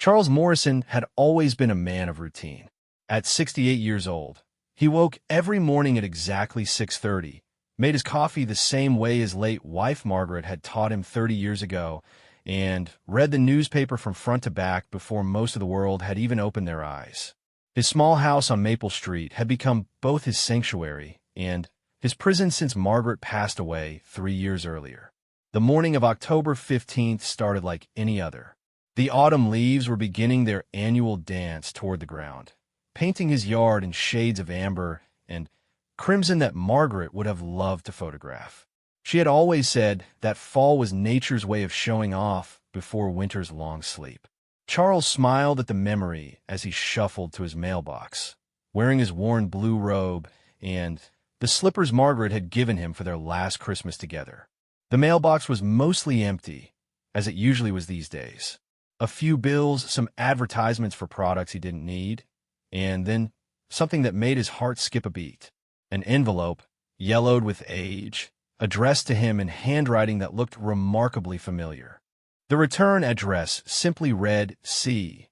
Charles Morrison had always been a man of routine. At 68 years old, he woke every morning at exactly 6:30, made his coffee the same way his late wife Margaret had taught him 30 years ago, and read the newspaper from front to back before most of the world had even opened their eyes. His small house on Maple Street had become both his sanctuary and his prison since Margaret passed away 3 years earlier. The morning of October 15th started like any other. The autumn leaves were beginning their annual dance toward the ground, painting his yard in shades of amber and crimson that Margaret would have loved to photograph. She had always said that fall was nature's way of showing off before winter's long sleep. Charles smiled at the memory as he shuffled to his mailbox, wearing his worn blue robe and the slippers Margaret had given him for their last Christmas together. The mailbox was mostly empty, as it usually was these days. A few bills, some advertisements for products he didn't need, and then something that made his heart skip a beat. An envelope, yellowed with age, addressed to him in handwriting that looked remarkably familiar. The return address simply read C.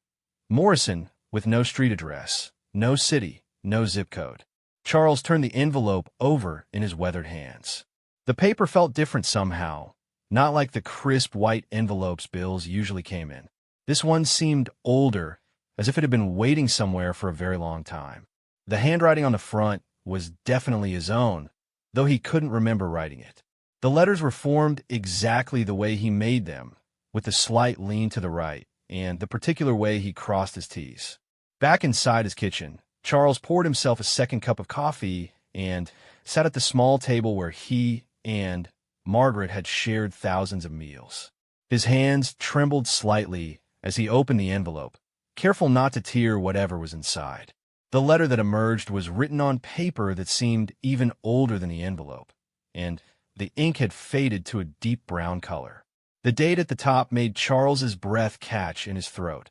Morrison, with no street address, no city, no zip code. Charles turned the envelope over in his weathered hands. The paper felt different somehow, not like the crisp white envelopes bills usually came in. This one seemed older, as if it had been waiting somewhere for a very long time. The handwriting on the front was definitely his own, though he couldn't remember writing it. The letters were formed exactly the way he made them, with a slight lean to the right, and the particular way he crossed his T's. Back inside his kitchen, Charles poured himself a second cup of coffee and sat at the small table where he and Margaret had shared thousands of meals. His hands trembled slightly as he opened the envelope, careful not to tear whatever was inside. The letter that emerged was written on paper that seemed even older than the envelope, and the ink had faded to a deep brown color. The date at the top made Charles's breath catch in his throat.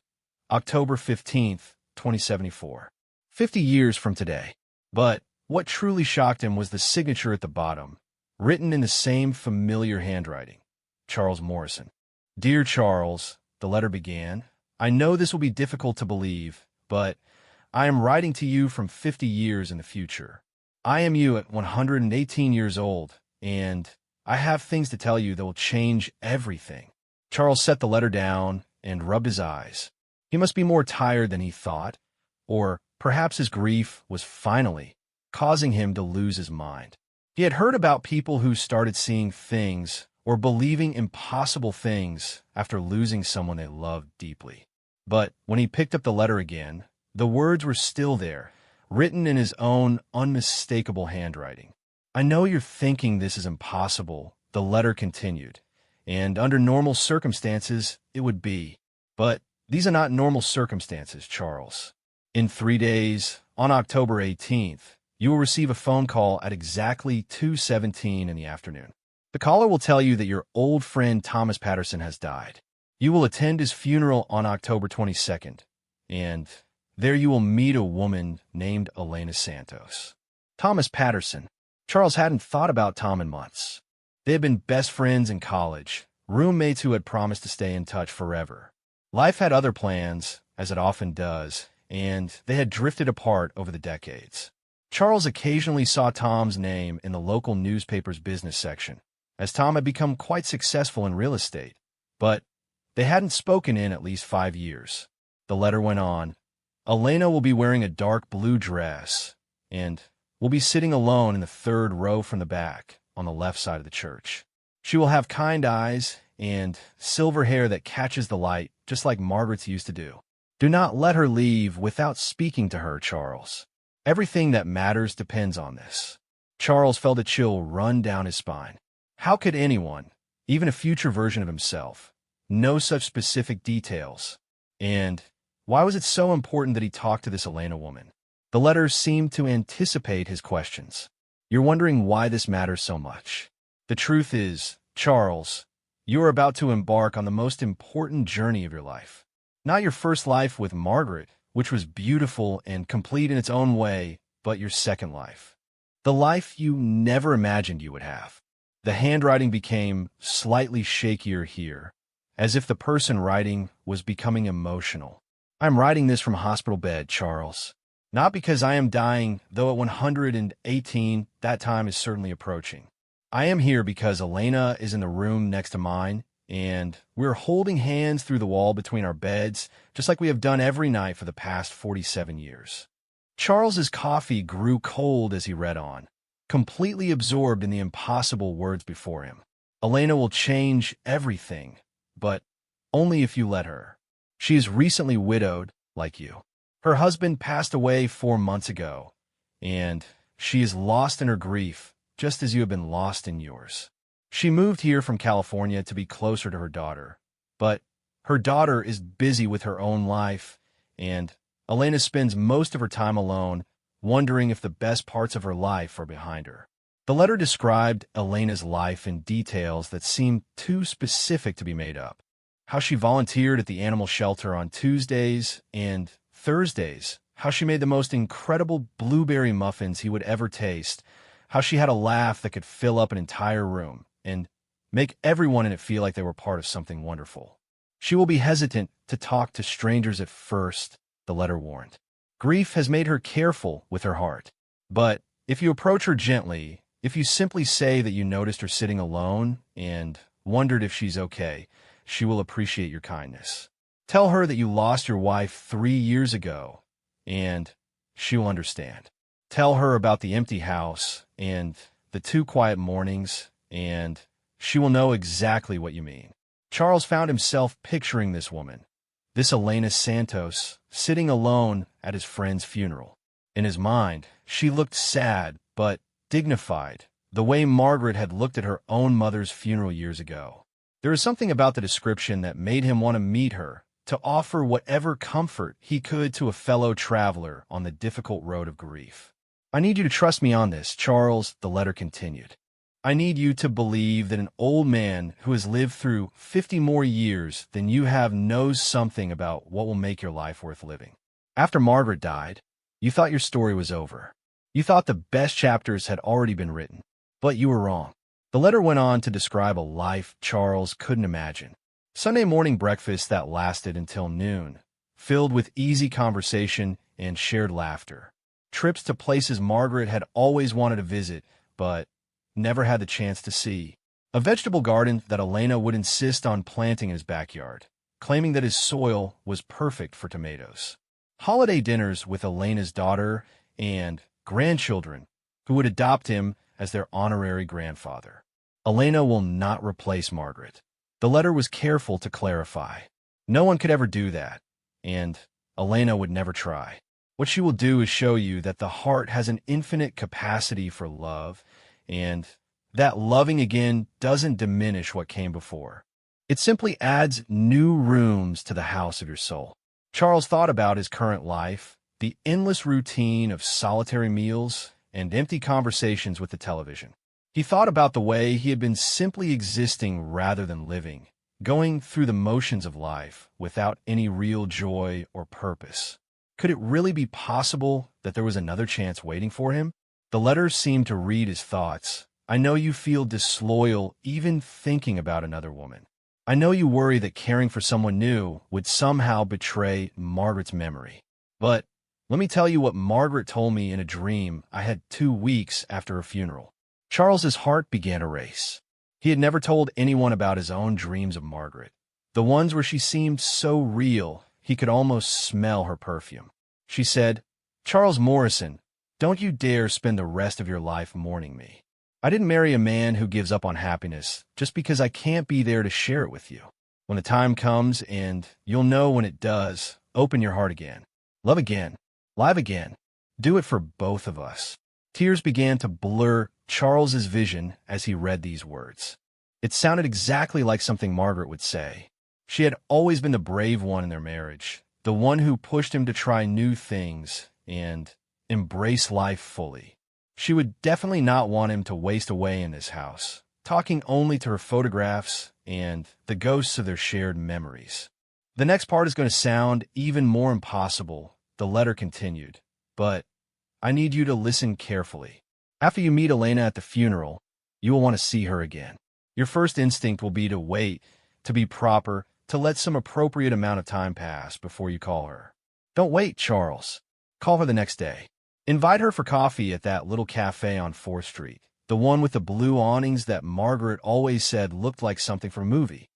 October 15th, 2074. 50 years from today. But what truly shocked him was the signature at the bottom, written in the same familiar handwriting. Charles Morrison. Dear Charles, the letter began, I know this will be difficult to believe, but I am writing to you from 50 years in the future. I am you at 118 years old, and I have things to tell you that will change everything. Charles set the letter down and rubbed his eyes. He must be more tired than he thought, or perhaps his grief was finally causing him to lose his mind. He had heard about people who started seeing things or believing impossible things after losing someone they loved deeply. But when he picked up the letter again, the words were still there, written in his own unmistakable handwriting. I know you're thinking this is impossible, the letter continued, and under normal circumstances, it would be. But these are not normal circumstances, Charles. In 3 days, on October 18th, you will receive a phone call at exactly 2:17 in the afternoon. The caller will tell you that your old friend Thomas Patterson has died. You will attend his funeral on October 22nd, and there you will meet a woman named Elena Santos. Thomas Patterson. Charles hadn't thought about Tom in months. They had been best friends in college, roommates who had promised to stay in touch forever. Life had other plans, as it often does, and they had drifted apart over the decades. Charles occasionally saw Tom's name in the local newspaper's business section, as Tom had become quite successful in real estate, but they hadn't spoken in at least 5 years. The letter went on. Elena will be wearing a dark blue dress, and will be sitting alone in the 3rd row from the back, on the left side of the church. She will have kind eyes and silver hair that catches the light, just like Margaret's used to do. Do not let her leave without speaking to her, Charles. Everything that matters depends on this. Charles felt a chill run down his spine. How could anyone, even a future version of himself, know such specific details? And why was it so important that he talk to this Elena woman? The letter seemed to anticipate his questions. You're wondering why this matters so much. The truth is, Charles, you are about to embark on the most important journey of your life. Not your first life with Margaret, which was beautiful and complete in its own way, but your second life. The life you never imagined you would have. The handwriting became slightly shakier here, as if the person writing was becoming emotional. I'm writing this from a hospital bed, Charles. Not because I am dying, though at 118, that time is certainly approaching. I am here because Elena is in the room next to mine, and we're holding hands through the wall between our beds, just like we have done every night for the past 47 years. Charles's coffee grew cold as he read on, completely absorbed in the impossible words before him. Elena will change everything, but only if you let her. She is recently widowed, like you. Her husband passed away 4 months ago, and she is lost in her grief, just as you have been lost in yours. She moved here from California to be closer to her daughter, but her daughter is busy with her own life, and Elena spends most of her time alone, wondering if the best parts of her life are behind her. The letter described Elena's life in details that seemed too specific to be made up. How she volunteered at the animal shelter on Tuesdays and Thursdays, how she made the most incredible blueberry muffins he would ever taste, how she had a laugh that could fill up an entire room and make everyone in it feel like they were part of something wonderful. She will be hesitant to talk to strangers at first, the letter warned. Grief has made her careful with her heart. But if you approach her gently, if you simply say that you noticed her sitting alone and wondered if she's okay, she will appreciate your kindness. Tell her that you lost your wife 3 years ago, and she will understand. Tell her about the empty house and the 2 quiet mornings, and she will know exactly what you mean. Charles found himself picturing this woman, this Elena Santos, sitting alone at his friend's funeral. In his mind, she looked sad but dignified, the way Margaret had looked at her own mother's funeral years ago. There is something about the description that made him want to meet her, to offer whatever comfort he could to a fellow traveler on the difficult road of grief. I need you to trust me on this, Charles, the letter continued. I need you to believe that an old man who has lived through 50 more years than you have knows something about what will make your life worth living. After Margaret died, you thought your story was over. You thought the best chapters had already been written, but you were wrong. The letter went on to describe a life Charles couldn't imagine. Sunday morning breakfast that lasted until noon, filled with easy conversation and shared laughter. Trips to places Margaret had always wanted to visit, but never had the chance to see. A vegetable garden that Elena would insist on planting in his backyard, claiming that his soil was perfect for tomatoes. Holiday dinners with Elena's daughter and grandchildren, who would adopt him as their honorary grandfather. Elena will not replace Margaret. The letter was careful to clarify. No one could ever do that, and Elena would never try. What she will do is show you that the heart has an infinite capacity for love, and that loving again doesn't diminish what came before. It simply adds new rooms to the house of your soul. Charles thought about his current life, the endless routine of solitary meals and empty conversations with the television. He thought about the way he had been simply existing rather than living, going through the motions of life without any real joy or purpose. Could it really be possible that there was another chance waiting for him? The letter seemed to read his thoughts. I know you feel disloyal even thinking about another woman. I know you worry that caring for someone new would somehow betray Margaret's memory. But let me tell you what Margaret told me in a dream I had 2 weeks after her funeral. Charles's heart began to race. He had never told anyone about his own dreams of Margaret, the ones where she seemed so real he could almost smell her perfume. She said, "Charles Morrison, don't you dare spend the rest of your life mourning me. I didn't marry a man who gives up on happiness just because I can't be there to share it with you. When the time comes, and you'll know when it does, open your heart again. Love again. Live again. Do it for both of us." Tears began to blur Charles's vision as he read these words. It sounded exactly like something Margaret would say. She had always been the brave one in their marriage, the one who pushed him to try new things and embrace life fully. She would definitely not want him to waste away in this house, talking only to her photographs and the ghosts of their shared memories. The next part is going to sound even more impossible, the letter continued, but I need you to listen carefully. After you meet Elena at the funeral, you will want to see her again. Your first instinct will be to wait, to be proper, to let some appropriate amount of time pass before you call her. Don't wait, Charles. Call her the next day. Invite her for coffee at that little cafe on 4th Street, the one with the blue awnings that Margaret always said looked like something from a movie.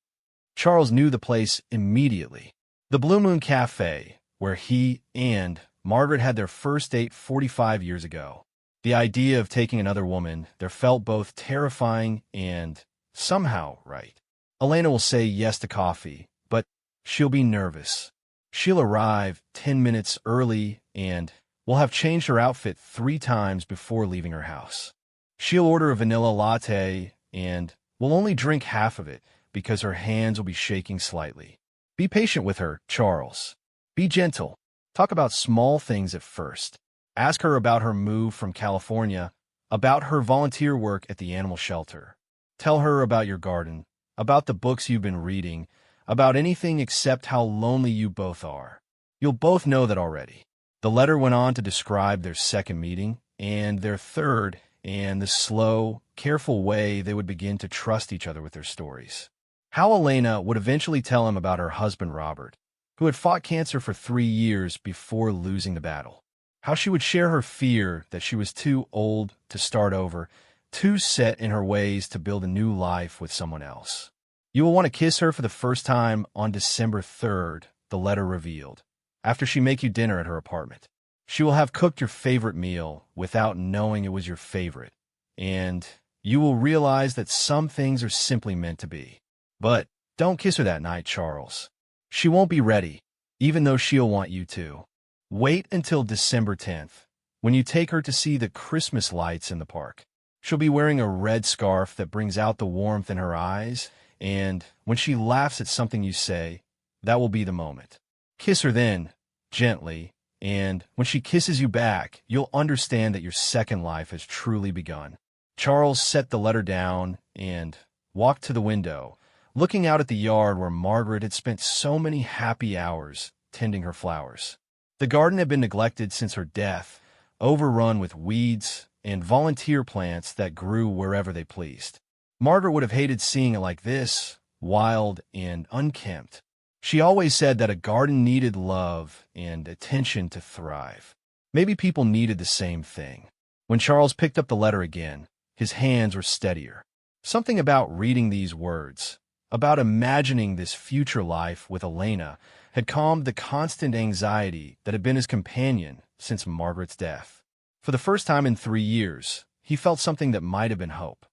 Charles knew the place immediately. The Blue Moon Cafe, where he and Margaret had their first date 45 years ago. The idea of taking another woman there felt both terrifying and somehow right. Elena will say yes to coffee, but she'll be nervous. She'll arrive 10 minutes early and will have changed her outfit 3 times before leaving her house. She'll order a vanilla latte and will only drink half of it because her hands will be shaking slightly. Be patient with her, Charles. Be gentle. Talk about small things at first. Ask her about her move from California, about her volunteer work at the animal shelter. Tell her about your garden, about the books you've been reading, about anything except how lonely you both are. You'll both know that already. The letter went on to describe their second meeting, and their third, and the slow, careful way they would begin to trust each other with their stories. How Elena would eventually tell him about her husband Robert, who had fought cancer for 3 years before losing the battle. How she would share her fear that she was too old to start over, too set in her ways to build a new life with someone else. You will want to kiss her for the first time on December 3rd, the letter revealed, after she make you dinner at her apartment. She will have cooked your favorite meal without knowing it was your favorite, and you will realize that some things are simply meant to be. But don't kiss her that night, Charles. She won't be ready, even though she'll want you to. Wait until December 10th, when you take her to see the Christmas lights in the park. She'll be wearing a red scarf that brings out the warmth in her eyes, and when she laughs at something you say, that will be the moment. Kiss her then, gently, and when she kisses you back, you'll understand that your second life has truly begun. Charles set the letter down and walked to the window, looking out at the yard where Margaret had spent so many happy hours tending her flowers. The garden had been neglected since her death, overrun with weeds and volunteer plants that grew wherever they pleased. Margaret would have hated seeing it like this, wild and unkempt. She always said that a garden needed love and attention to thrive. Maybe people needed the same thing. When Charles picked up the letter again, his hands were steadier. Something about reading these words, about imagining this future life with Elena, had calmed the constant anxiety that had been his companion since Margaret's death. For the first time in 3 years, he felt something that might have been hope.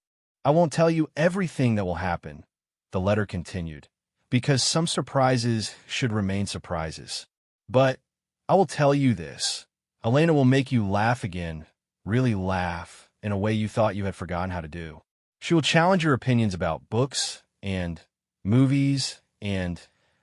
I won't tell you everything that will happen, the letter continued, because some surprises should remain surprises. But I will tell you this. Elena will make you laugh again, really laugh, in a way you thought you had forgotten how to do. She will challenge your opinions about books and movies and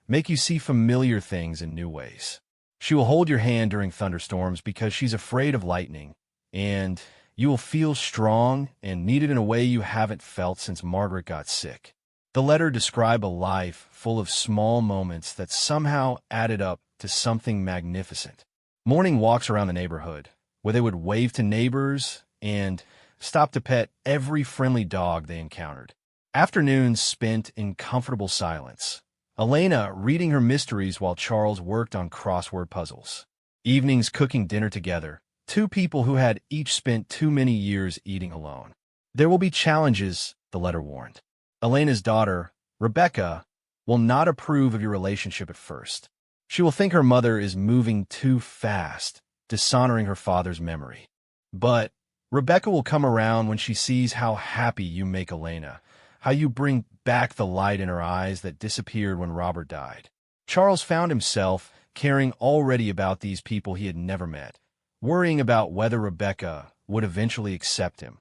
make you see familiar things in new ways. She will hold your hand during thunderstorms because she's afraid of lightning, and you will feel strong and needed in a way you haven't felt since Margaret got sick. The letter described a life full of small moments that somehow added up to something magnificent. Morning walks around the neighborhood, where they would wave to neighbors and stop to pet every friendly dog they encountered. Afternoons spent in comfortable silence, Elena reading her mysteries while Charles worked on crossword puzzles. Evenings cooking dinner together, two people who had each spent too many years eating alone. There will be challenges, the letter warned. Elena's daughter, Rebecca, will not approve of your relationship at first. She will think her mother is moving too fast, dishonoring her father's memory. But Rebecca will come around when she sees how happy you make Elena, how you bring back the light in her eyes that disappeared when Robert died. Charles found himself caring already about these people he had never met, worrying about whether Rebecca would eventually accept him,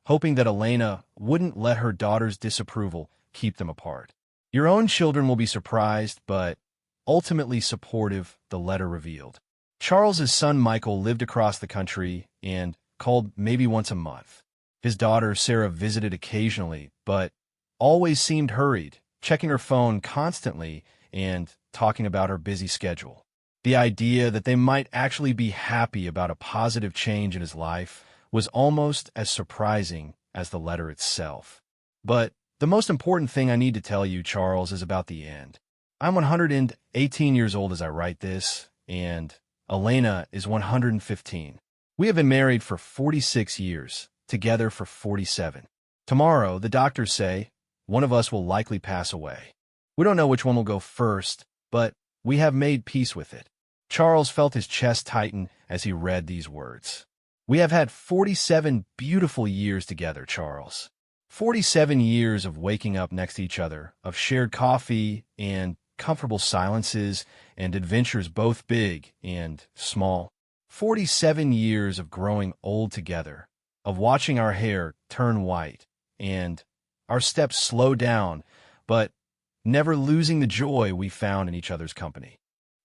hoping that Elena wouldn't let her daughter's disapproval keep them apart. Your own children will be surprised, but ultimately supportive, the letter revealed. Charles's son Michael lived across the country and called maybe once a month. His daughter Sarah visited occasionally, but always seemed hurried, checking her phone constantly and talking about her busy schedule. The idea that they might actually be happy about a positive change in his life was almost as surprising as the letter itself. But the most important thing I need to tell you, Charles, is about the end. I'm 118 years old as I write this, and Elena is 115. We have been married for 46 years, together for 47. Tomorrow, the doctors say, one of us will likely pass away. We don't know which one will go first, but we have made peace with it. Charles felt his chest tighten as he read these words. We have had 47 beautiful years together, Charles. 47 years of waking up next to each other, of shared coffee and comfortable silences and adventures both big and small. 47 years of growing old together, of watching our hair turn white and our steps slow down, but never losing the joy we found in each other's company.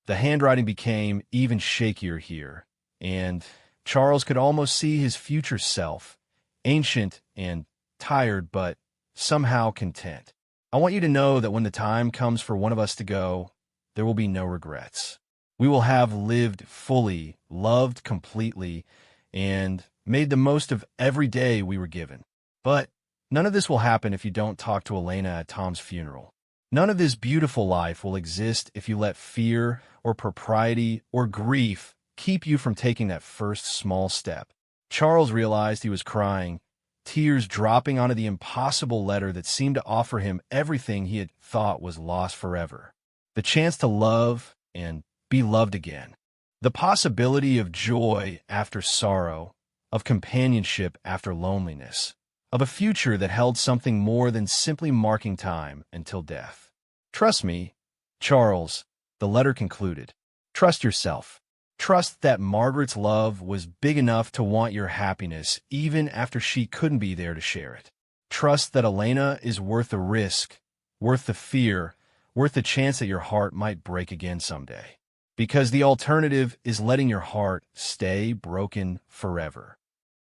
The handwriting became even shakier here, and Charles could almost see his future self, ancient and tired, but somehow content. I want you to know that when the time comes for one of us to go, there will be no regrets. We will have lived fully, loved completely, and made the most of every day we were given. But none of this will happen if you don't talk to Elena at Tom's funeral. None of this beautiful life will exist if you let fear or propriety or grief keep you from taking that first small step. Charles realized he was crying, tears dropping onto the impossible letter that seemed to offer him everything he had thought was lost forever. The chance to love and be loved again. The possibility of joy after sorrow, of companionship after loneliness, of a future that held something more than simply marking time until death. Trust me, Charles, the letter concluded. Trust yourself. Trust that Margaret's love was big enough to want your happiness even after she couldn't be there to share it. Trust that Elena is worth the risk, worth the fear, worth the chance that your heart might break again someday. Because the alternative is letting your heart stay broken forever.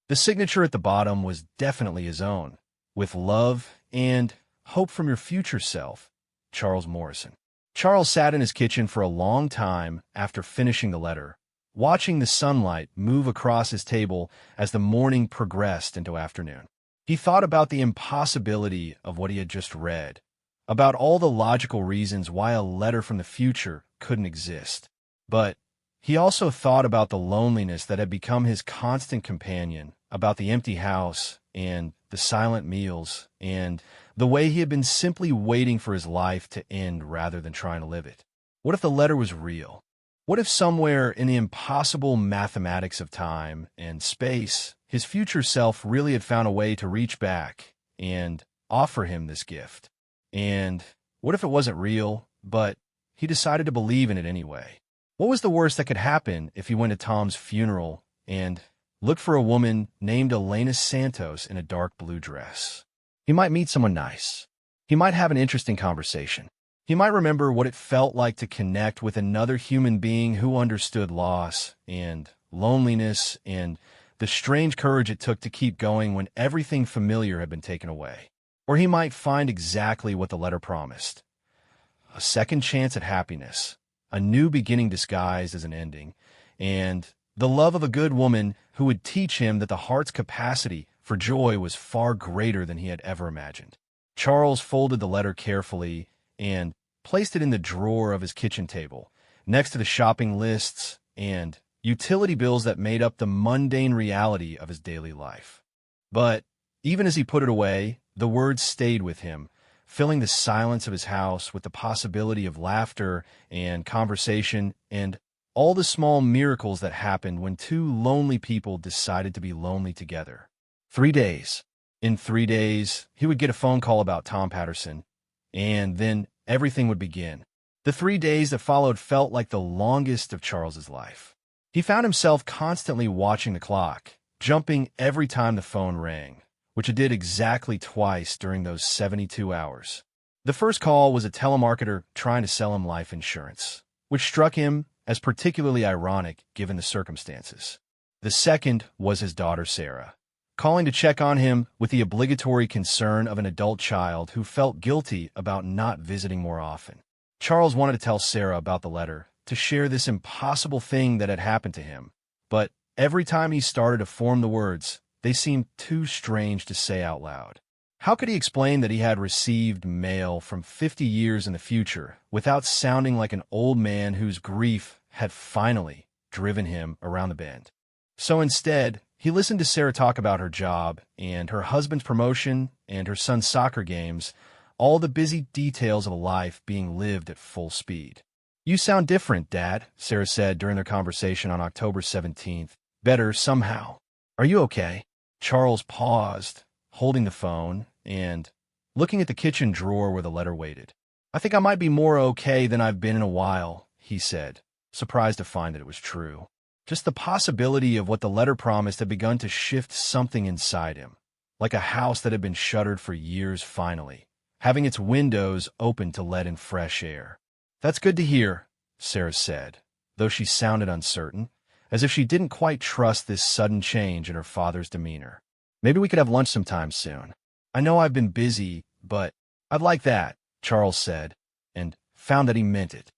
The signature at the bottom was definitely his own. With love and hope from your future self, Charles Morrison. Charles sat in his kitchen for a long time after finishing the letter, watching the sunlight move across his table as the morning progressed into afternoon. He thought about the impossibility of what he had just read, about all the logical reasons why a letter from the future couldn't exist. But he also thought about the loneliness that had become his constant companion, about the empty house and the silent meals, and the way he had been simply waiting for his life to end rather than trying to live it. What if the letter was real? What if somewhere in the impossible mathematics of time and space, his future self really had found a way to reach back and offer him this gift? And what if it wasn't real, but he decided to believe in it anyway? What was the worst that could happen if he went to Tom's funeral and looked for a woman named Elena Santos in a dark blue dress? He might meet someone nice. He might have an interesting conversation. He might remember what it felt like to connect with another human being who understood loss and loneliness and the strange courage it took to keep going when everything familiar had been taken away. Or he might find exactly what the letter promised. A second chance at happiness, a new beginning disguised as an ending, and the love of a good woman who would teach him that the heart's capacity for joy was far greater than he had ever imagined. Charles folded the letter carefully and placed it in the drawer of his kitchen table, next to the shopping lists and utility bills that made up the mundane reality of his daily life. But even as he put it away, the words stayed with him, filling the silence of his house with the possibility of laughter and conversation and all the small miracles that happened when two lonely people decided to be lonely together. 3 days. In 3 days, he would get a phone call about Tom Patterson, and then everything would begin. The 3 days that followed felt like the longest of Charles's life. He found himself constantly watching the clock, jumping every time the phone rang, which it did exactly twice during those 72 hours. The first call was a telemarketer trying to sell him life insurance, which struck him as particularly ironic given the circumstances. The second was his daughter Sarah, calling to check on him with the obligatory concern of an adult child who felt guilty about not visiting more often. Charles wanted to tell Sarah about the letter, to share this impossible thing that had happened to him, but every time he started to form the words, they seemed too strange to say out loud. How could he explain that he had received mail from 50 years in the future without sounding like an old man whose grief had finally driven him around the bend? So instead, he listened to Sarah talk about her job and her husband's promotion and her son's soccer games, all the busy details of a life being lived at full speed. "You sound different, Dad," Sarah said during their conversation on October 17th. "Better somehow. Are you okay?" Charles paused, holding the phone and looking at the kitchen drawer where the letter waited. "I think I might be more okay than I've been in a while," he said, surprised to find that it was true. Just the possibility of what the letter promised had begun to shift something inside him, like a house that had been shuttered for years finally, having its windows open to let in fresh air. "That's good to hear," Sarah said, though she sounded uncertain, as if she didn't quite trust this sudden change in her father's demeanor. "Maybe we could have lunch sometime soon. I know I've been busy, but I'd like that," Charles said, and found that he meant it.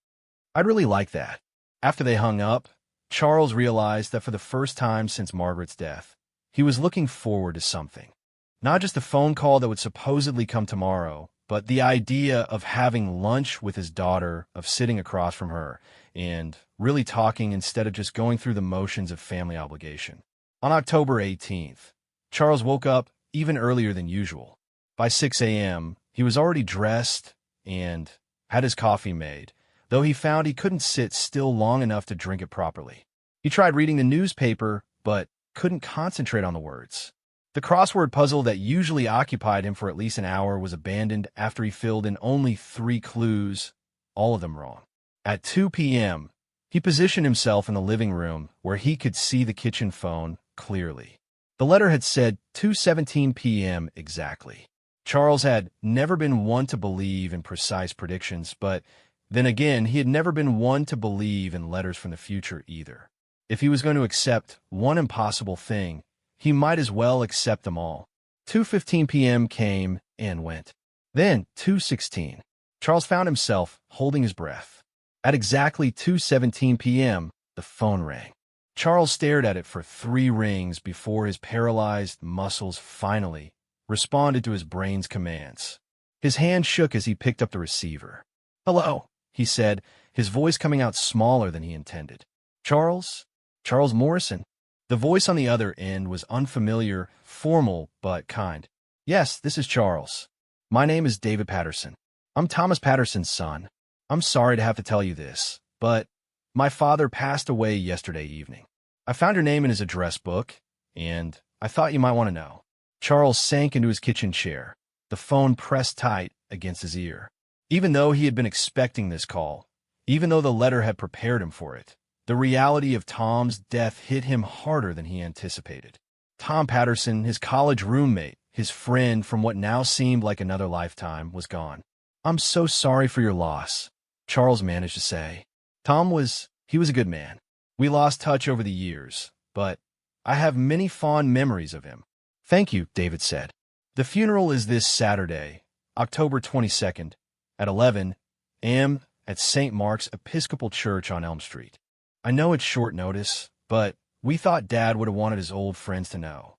"I'd really like that." After they hung up, Charles realized that for the first time since Margaret's death, he was looking forward to something. Not just a phone call that would supposedly come tomorrow, but the idea of having lunch with his daughter, of sitting across from her, and really talking instead of just going through the motions of family obligation. On October 18th, Charles woke up even earlier than usual. By 6 a.m., he was already dressed and had his coffee made, though he found he couldn't sit still long enough to drink it properly. He tried reading the newspaper, but couldn't concentrate on the words. The crossword puzzle that usually occupied him for at least an hour was abandoned after he filled in only 3 clues, all of them wrong. At 2 p.m., he positioned himself in the living room where he could see the kitchen phone clearly. The letter had said 2:17 p.m. exactly. Charles had never been one to believe in precise predictions, but then again, he had never been one to believe in letters from the future either. If he was going to accept one impossible thing, he might as well accept them all. 2:15 p.m. came and went. Then 2:16. Charles found himself holding his breath. At exactly 2:17 p.m., the phone rang. Charles stared at it for 3 rings before his paralyzed muscles finally responded to his brain's commands. His hand shook as he picked up the receiver. "Hello," he said, his voice coming out smaller than he intended. "Charles? Charles Morrison?" The voice on the other end was unfamiliar, formal, but kind. "Yes, this is Charles. My name is David Patterson. I'm Thomas Patterson's son. I'm sorry to have to tell you this, but my father passed away yesterday evening. I found your name in his address book, and I thought you might want to know." Charles sank into his kitchen chair, the phone pressed tight against his ear. Even though he had been expecting this call, even though the letter had prepared him for it, the reality of Tom's death hit him harder than he anticipated. Tom Patterson, his college roommate, his friend from what now seemed like another lifetime, was gone. "I'm so sorry for your loss," Charles managed to say. He was a good man. We lost touch over the years, but I have many fond memories of him." "Thank you," David said. "The funeral is this Saturday, October 22nd, at 11 a.m. at St. Mark's Episcopal Church on Elm Street. I know it's short notice, but we thought Dad would have wanted his old friends to know."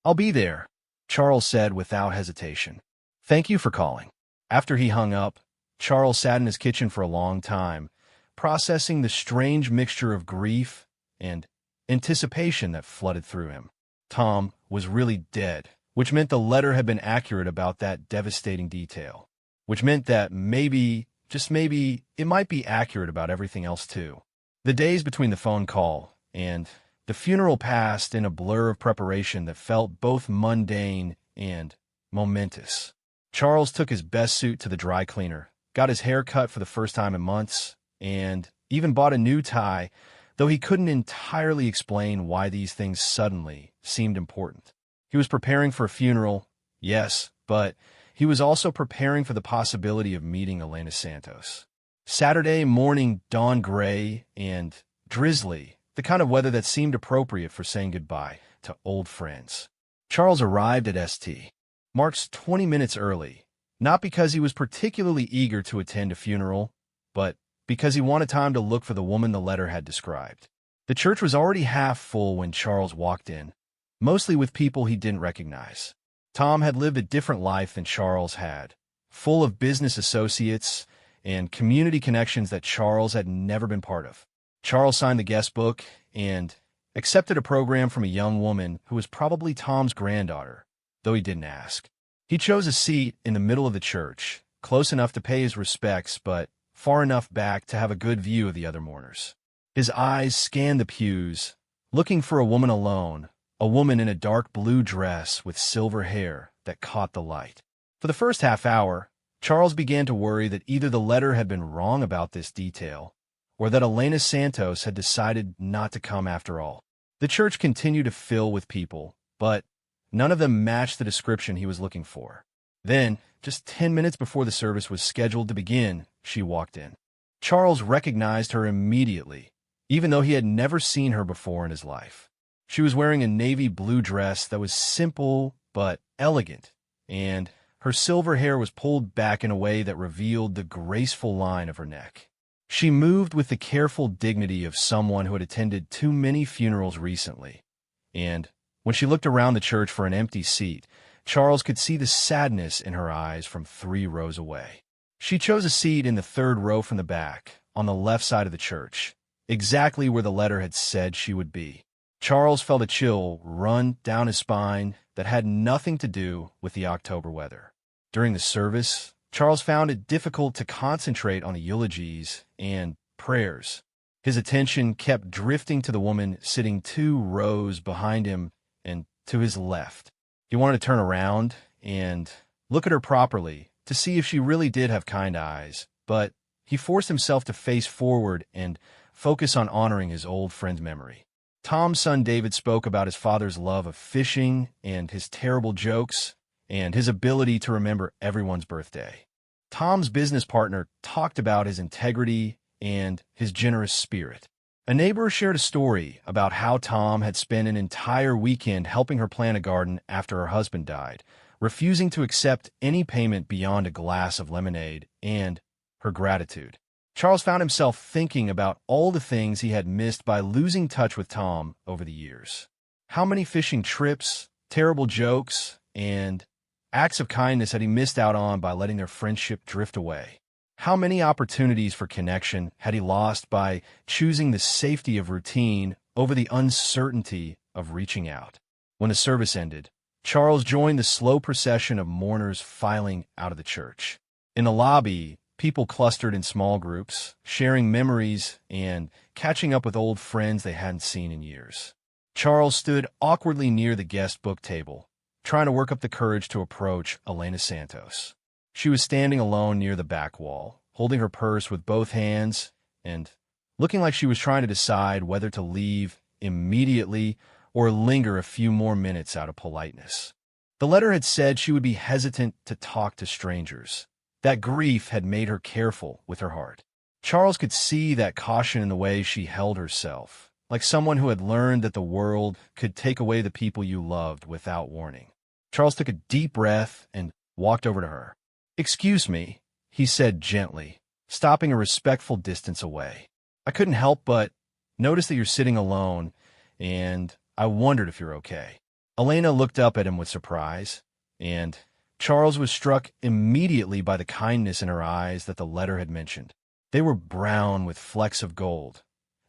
"I'll be there," Charles said without hesitation. "Thank you for calling." After he hung up, Charles sat in his kitchen for a long time, processing the strange mixture of grief and anticipation that flooded through him. Tom was really dead, which meant the letter had been accurate about that devastating detail, which meant that maybe, just maybe, it might be accurate about everything else too. The days between the phone call and the funeral passed in a blur of preparation that felt both mundane and momentous. Charles took his best suit to the dry cleaner, got his hair cut for the first time in months, and even bought a new tie, though he couldn't entirely explain why these things suddenly seemed important. He was preparing for a funeral, yes, but he was also preparing for the possibility of meeting Elena Santos. Saturday morning dawned gray and drizzly, the kind of weather that seemed appropriate for saying goodbye to old friends. Charles arrived at St. Mark's 20 minutes early, not because he was particularly eager to attend a funeral, but because he wanted time to look for the woman the letter had described. The church was already half full when Charles walked in, mostly with people he didn't recognize. Tom had lived a different life than Charles had, full of business associates and community connections that Charles had never been part of. Charles signed the guest book and accepted a program from a young woman who was probably Tom's granddaughter, though he didn't ask. He chose a seat in the middle of the church, close enough to pay his respects, but far enough back to have a good view of the other mourners. His eyes scanned the pews, looking for a woman alone, a woman in a dark blue dress with silver hair that caught the light. For the first half hour, Charles began to worry that either the letter had been wrong about this detail, or that Elena Santos had decided not to come after all. The church continued to fill with people, but none of them matched the description he was looking for. Then, just 10 minutes before the service was scheduled to begin, she walked in. Charles recognized her immediately, even though he had never seen her before in his life. She was wearing a navy blue dress that was simple but elegant, and her silver hair was pulled back in a way that revealed the graceful line of her neck. She moved with the careful dignity of someone who had attended too many funerals recently, and when she looked around the church for an empty seat, Charles could see the sadness in her eyes from 3 rows away. She chose a seat in the 3rd row from the back, on the left side of the church, exactly where the letter had said she would be. Charles felt a chill run down his spine that had nothing to do with the October weather. During the service, Charles found it difficult to concentrate on the eulogies and prayers. His attention kept drifting to the woman sitting 2 rows behind him and to his left. He wanted to turn around and look at her properly to see if she really did have kind eyes, but he forced himself to face forward and focus on honoring his old friend's memory. Tom's son David spoke about his father's love of fishing and his terrible jokes and his ability to remember everyone's birthday. Tom's business partner talked about his integrity and his generous spirit. A neighbor shared a story about how Tom had spent an entire weekend helping her plant a garden after her husband died, refusing to accept any payment beyond a glass of lemonade and her gratitude. Charles found himself thinking about all the things he had missed by losing touch with Tom over the years. How many fishing trips, terrible jokes, and acts of kindness had he missed out on by letting their friendship drift away? How many opportunities for connection had he lost by choosing the safety of routine over the uncertainty of reaching out? When the service ended, Charles joined the slow procession of mourners filing out of the church. In the lobby, people clustered in small groups, sharing memories and catching up with old friends they hadn't seen in years. Charles stood awkwardly near the guest book table, trying to work up the courage to approach Elena Santos. She was standing alone near the back wall, holding her purse with both hands and looking like she was trying to decide whether to leave immediately or linger a few more minutes out of politeness. The letter had said she would be hesitant to talk to strangers. That grief had made her careful with her heart. Charles could see that caution in the way she held herself, like someone who had learned that the world could take away the people you loved without warning. Charles took a deep breath and walked over to her. "Excuse me," he said gently, stopping a respectful distance away. "I couldn't help but notice that you're sitting alone, and I wondered if you're okay." Elena looked up at him with surprise, and Charles was struck immediately by the kindness in her eyes that the letter had mentioned. They were brown with flecks of gold,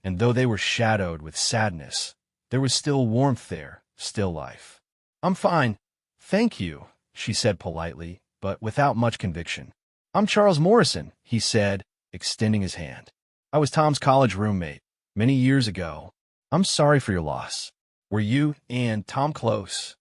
and though they were shadowed with sadness, there was still warmth there, still life. "I'm fine, thank you," she said politely, but without much conviction. "I'm Charles Morrison," he said, extending his hand. "I was Tom's college roommate many years ago. I'm sorry for your loss. Were you and Tom close?"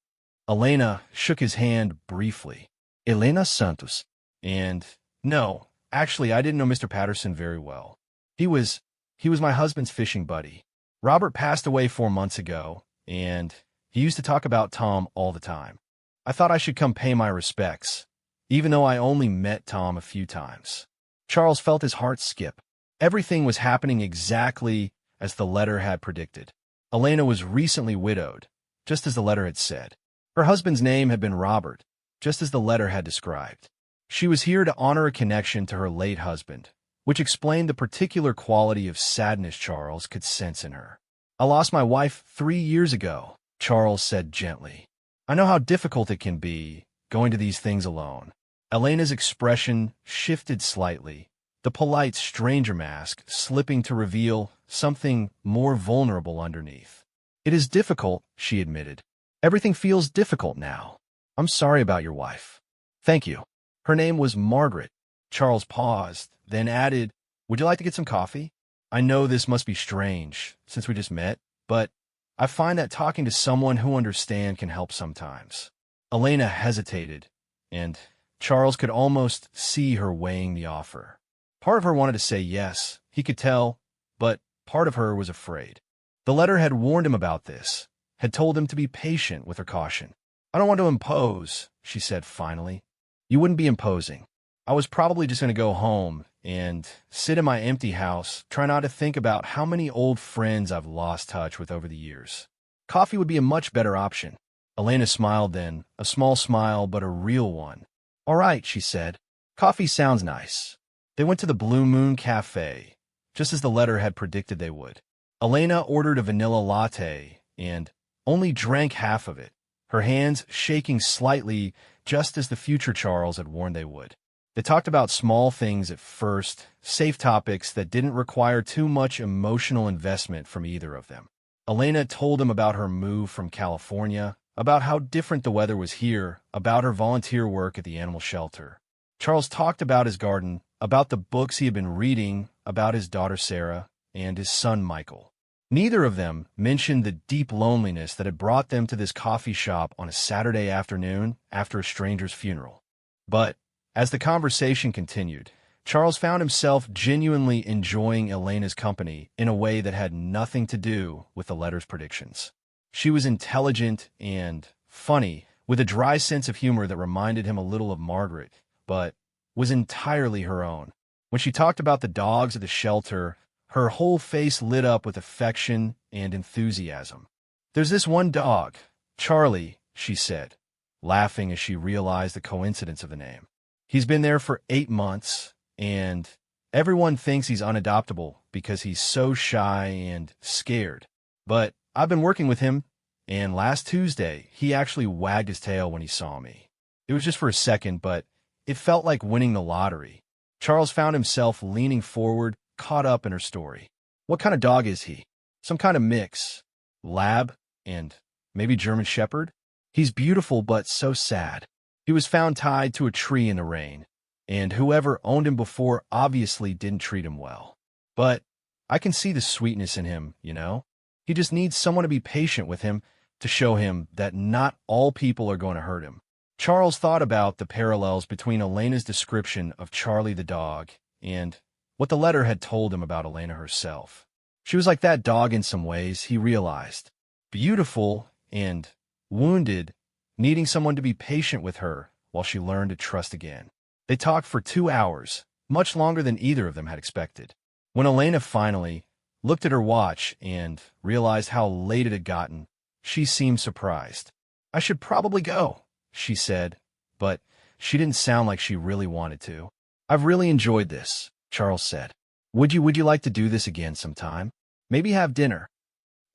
Elena shook his hand briefly. "Elena Santos. And no, actually, I didn't know Mr. Patterson very well. He was my husband's fishing buddy. Robert passed away 4 months ago, and he used to talk about Tom all the time. I thought I should come pay my respects, even though I only met Tom a few times." Charles felt his heart skip. Everything was happening exactly as the letter had predicted. Elena was recently widowed, just as the letter had said. Her husband's name had been Robert, just as the letter had described. She was here to honor a connection to her late husband, which explained the particular quality of sadness Charles could sense in her. "I lost my wife 3 years ago," Charles said gently. I know how difficult it can be going to these things alone. Elena's expression shifted slightly, the polite stranger mask slipping to reveal something more vulnerable underneath. It is difficult, she admitted. Everything feels difficult now. I'm sorry about your wife. Thank you. Her name was Margaret. Charles paused, then added, would you like to get some coffee? I know this must be strange, since we just met, but I find that talking to someone who understands can help sometimes. Elena hesitated, and Charles could almost see her weighing the offer. Part of her wanted to say yes, he could tell, but part of her was afraid. The letter had warned him about this, had told him to be patient with her caution. I don't want to impose, she said finally. You wouldn't be imposing. I was probably just going to go home and sit in my empty house, try not to think about how many old friends I've lost touch with over the years. Coffee would be a much better option. Elena smiled then, a small smile but a real one. All right, she said. Coffee sounds nice. They went to the Blue Moon Cafe, just as the letter had predicted they would. Elena ordered a vanilla latte and only drank half of it, her hands shaking slightly just as the future Charles had warned they would. They talked about small things at first, safe topics that didn't require too much emotional investment from either of them. Elena told him about her move from California, about how different the weather was here, about her volunteer work at the animal shelter. Charles talked about his garden, about the books he had been reading, about his daughter Sarah, and his son Michael. Neither of them mentioned the deep loneliness that had brought them to this coffee shop on a Saturday afternoon after a stranger's funeral. But as the conversation continued, Charles found himself genuinely enjoying Elena's company in a way that had nothing to do with the letter's predictions. She was intelligent and funny, with a dry sense of humor that reminded him a little of Margaret, but was entirely her own. When she talked about the dogs at the shelter, her whole face lit up with affection and enthusiasm. There's this one dog, Charlie, she said, laughing as she realized the coincidence of the name. He's been there for 8 months, and everyone thinks he's unadoptable because he's so shy and scared. But I've been working with him, and last Tuesday, he actually wagged his tail when he saw me. It was just for a second, but it felt like winning the lottery. Charles found himself leaning forward, caught up in her story. What kind of dog is he? Some kind of mix. Lab and maybe German Shepherd? He's beautiful but so sad. He was found tied to a tree in the rain, and whoever owned him before obviously didn't treat him well. But I can see the sweetness in him, you know? He just needs someone to be patient with him, to show him that not all people are going to hurt him. Charles thought about the parallels between Elena's description of Charlie the dog and what the letter had told him about Elena herself. She was like that dog in some ways, he realized. Beautiful and wounded, needing someone to be patient with her while she learned to trust again. They talked for 2 hours, much longer than either of them had expected. When Elena finally looked at her watch and realized how late it had gotten, she seemed surprised. I should probably go, she said, but she didn't sound like she really wanted to. I've really enjoyed this, Charles said. Would you like to do this again sometime? Maybe have dinner.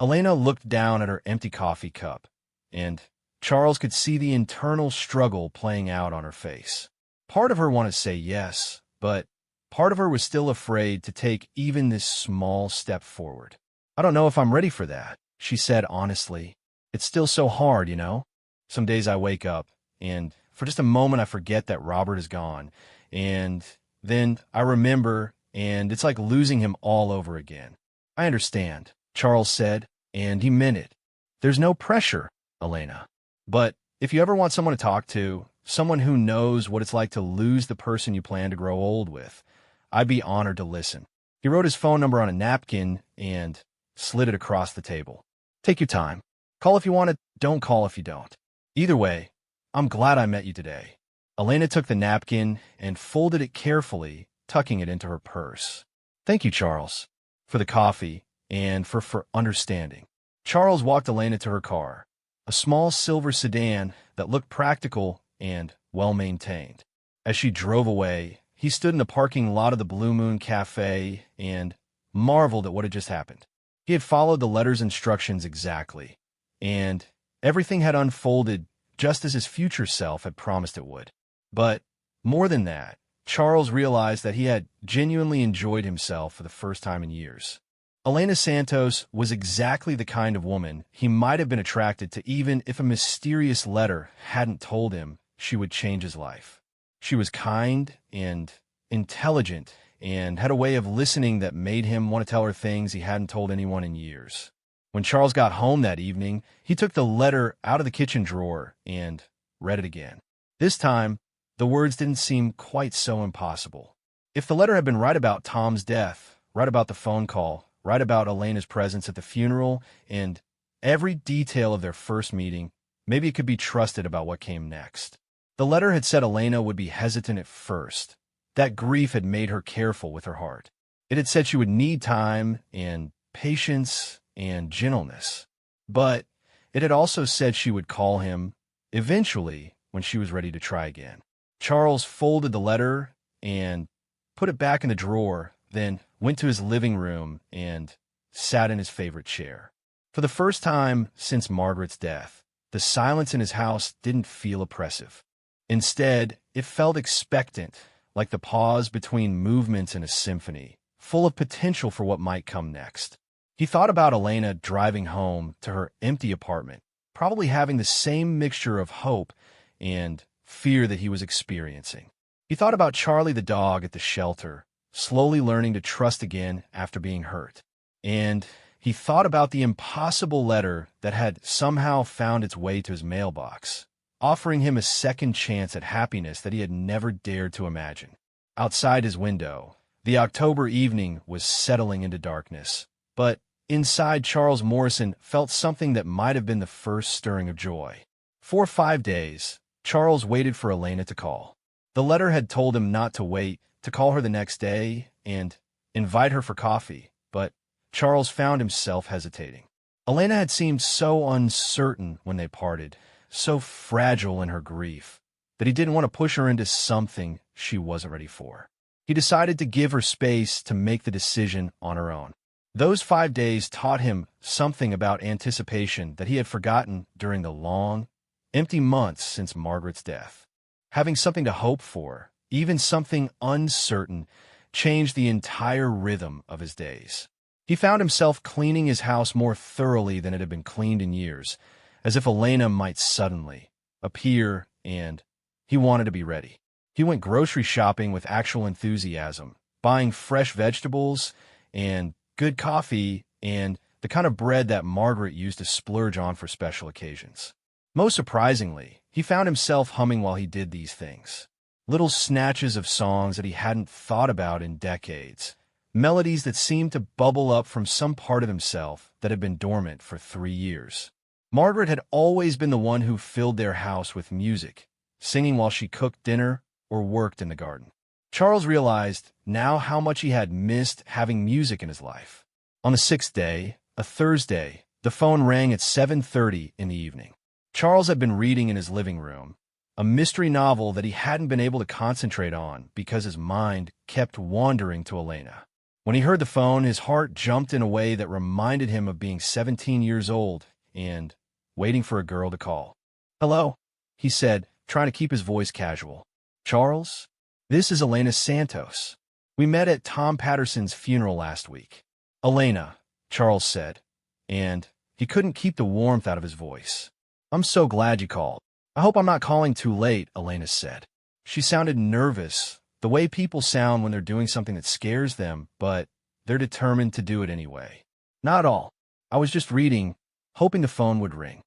Elena looked down at her empty coffee cup, and Charles could see the internal struggle playing out on her face. Part of her wanted to say yes, but part of her was still afraid to take even this small step forward. I don't know if I'm ready for that, she said honestly. It's still so hard, you know? Some days I wake up, and for just a moment I forget that Robert is gone, and then I remember, and it's like losing him all over again. I understand, Charles said, and he meant it. There's no pressure, Elena. But if you ever want someone to talk to, someone who knows what it's like to lose the person you plan to grow old with, I'd be honored to listen. He wrote his phone number on a napkin and slid it across the table. Take your time. Call if you want it, don't call if you don't. Either way, I'm glad I met you today. Elena took the napkin and folded it carefully, tucking it into her purse. Thank you, Charles, for the coffee and for understanding. Charles walked Elena to her car, a small silver sedan that looked practical and well-maintained. As she drove away, he stood in the parking lot of the Blue Moon Cafe and marveled at what had just happened. He had followed the letter's instructions exactly, and everything had unfolded just as his future self had promised it would. But more than that, Charles realized that he had genuinely enjoyed himself for the first time in years. Elena Santos was exactly the kind of woman he might have been attracted to, even if a mysterious letter hadn't told him she would change his life. She was kind and intelligent and had a way of listening that made him want to tell her things he hadn't told anyone in years. When Charles got home that evening, he took the letter out of the kitchen drawer and read it again. This time, the words didn't seem quite so impossible. If the letter had been right about Tom's death, right about the phone call, right about Elena's presence at the funeral, and every detail of their first meeting, maybe it could be trusted about what came next. The letter had said Elena would be hesitant at first. That grief had made her careful with her heart. It had said she would need time and patience and gentleness. But it had also said she would call him eventually when she was ready to try again. Charles folded the letter and put it back in the drawer, then went to his living room and sat in his favorite chair. For the first time since Margaret's death, the silence in his house didn't feel oppressive. Instead, it felt expectant, like the pause between movements in a symphony, full of potential for what might come next. He thought about Elena driving home to her empty apartment, probably having the same mixture of hope and fear that he was experiencing. He thought about Charlie the dog at the shelter, slowly learning to trust again after being hurt. And he thought about the impossible letter that had somehow found its way to his mailbox, offering him a second chance at happiness that he had never dared to imagine. Outside his window, the October evening was settling into darkness, but inside, Charles Morrison felt something that might have been the first stirring of joy. For 5 days, Charles waited for Elena to call. The letter had told him not to wait, to call her the next day and invite her for coffee, but Charles found himself hesitating. Elena had seemed so uncertain when they parted, so fragile in her grief, that he didn't want to push her into something she wasn't ready for. He decided to give her space to make the decision on her own. Those 5 days taught him something about anticipation that he had forgotten during the long, empty months since Margaret's death. Having something to hope for, even something uncertain, changed the entire rhythm of his days. He found himself cleaning his house more thoroughly than it had been cleaned in years, as if Elena might suddenly appear, and he wanted to be ready. He went grocery shopping with actual enthusiasm, buying fresh vegetables and good coffee and the kind of bread that Margaret used to splurge on for special occasions. Most surprisingly, he found himself humming while he did these things. Little snatches of songs that he hadn't thought about in decades, melodies that seemed to bubble up from some part of himself that had been dormant for 3 years. Margaret had always been the one who filled their house with music, singing while she cooked dinner or worked in the garden. Charles realized now how much he had missed having music in his life. On the 6th day, a Thursday, the phone rang at 7:30 in the evening. Charles had been reading in his living room, a mystery novel that he hadn't been able to concentrate on because his mind kept wandering to Elena. When he heard the phone, his heart jumped in a way that reminded him of being 17 years old and waiting for a girl to call. "Hello," he said, trying to keep his voice casual. "Charles, this is Elena Santos. We met at Tom Patterson's funeral last week." "Elena," Charles said, and he couldn't keep the warmth out of his voice. "I'm so glad you called. I hope I'm not calling too late," Elena said. She sounded nervous, the way people sound when they're doing something that scares them, but they're determined to do it anyway. "Not at all. I was just reading, hoping the phone would ring."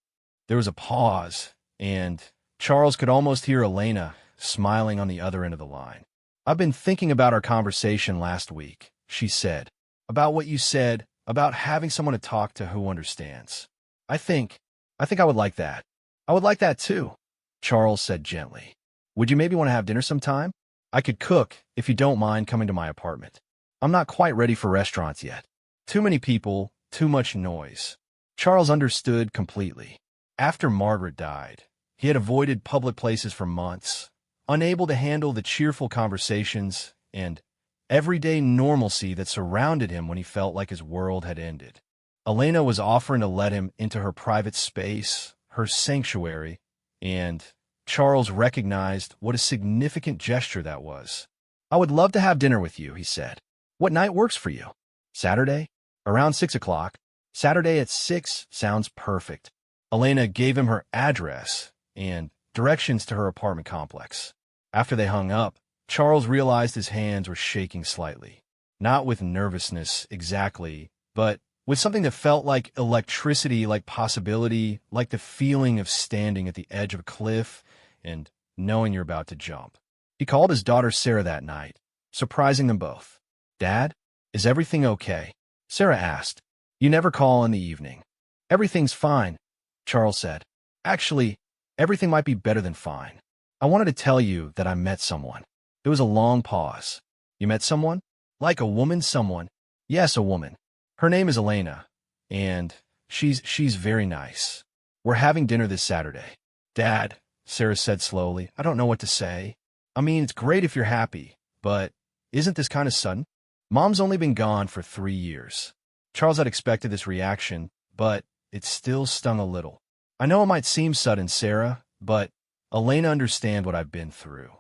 There was a pause, and Charles could almost hear Elena smiling on the other end of the line. "I've been thinking about our conversation last week," she said. "About what you said, about having someone to talk to who understands. I think I would like that." "I would like that too," Charles said gently. "Would you maybe want to have dinner sometime? I could cook if you don't mind coming to my apartment. I'm not quite ready for restaurants yet. Too many people, too much noise." Charles understood completely. After Margaret died, he had avoided public places for months, unable to handle the cheerful conversations and everyday normalcy that surrounded him when he felt like his world had ended. Elena was offering to let him into her private space, her sanctuary, and Charles recognized what a significant gesture that was. "I would love to have dinner with you," he said. "What night works for you?" "Saturday? Around 6 o'clock. Saturday at 6 sounds perfect." Elena gave him her address and directions to her apartment complex. After they hung up, Charles realized his hands were shaking slightly. Not with nervousness exactly, but with something that felt like electricity, like possibility, like the feeling of standing at the edge of a cliff and knowing you're about to jump. He called his daughter Sarah that night, surprising them both. "Dad, is everything okay?" Sarah asked. "You never call in the evening." "Everything's fine," Charles said. "Actually, everything might be better than fine. I wanted to tell you that I met someone." There was a long pause. "You met someone? Like a woman, someone?" "Yes, a woman. Her name is Elena, and she's very nice. We're having dinner this Saturday." "Dad," Sarah said slowly, "I don't know what to say. I mean, it's great if you're happy, but isn't this kind of sudden? Mom's only been gone for 3 years." Charles had expected this reaction, but it still stung a little. "I know it might seem sudden, Sarah, but Elena understands what I've been through.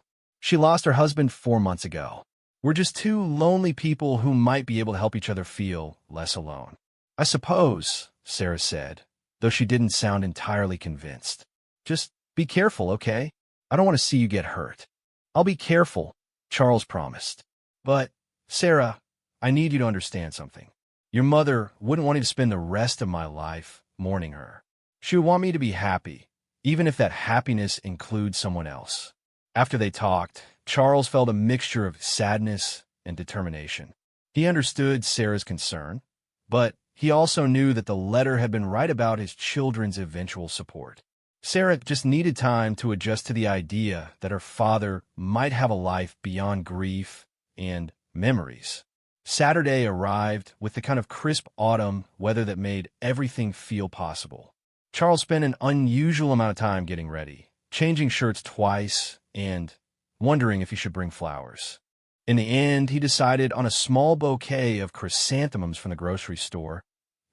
She lost her husband 4 months ago. We're just two lonely people who might be able to help each other feel less alone." "I suppose," Sarah said, though she didn't sound entirely convinced. "Just be careful, okay? I don't want to see you get hurt." "I'll be careful," Charles promised. "But, Sarah, I need you to understand something. Your mother wouldn't want me to spend the rest of my life mourning her. She would want me to be happy, even if that happiness includes someone else." After they talked, Charles felt a mixture of sadness and determination. He understood Sarah's concern, but he also knew that the letter had been right about his children's eventual support. Sarah just needed time to adjust to the idea that her father might have a life beyond grief and memories. Saturday arrived with the kind of crisp autumn weather that made everything feel possible. Charles spent an unusual amount of time getting ready, changing shirts twice and wondering if he should bring flowers. In the end, he decided on a small bouquet of chrysanthemums from the grocery store.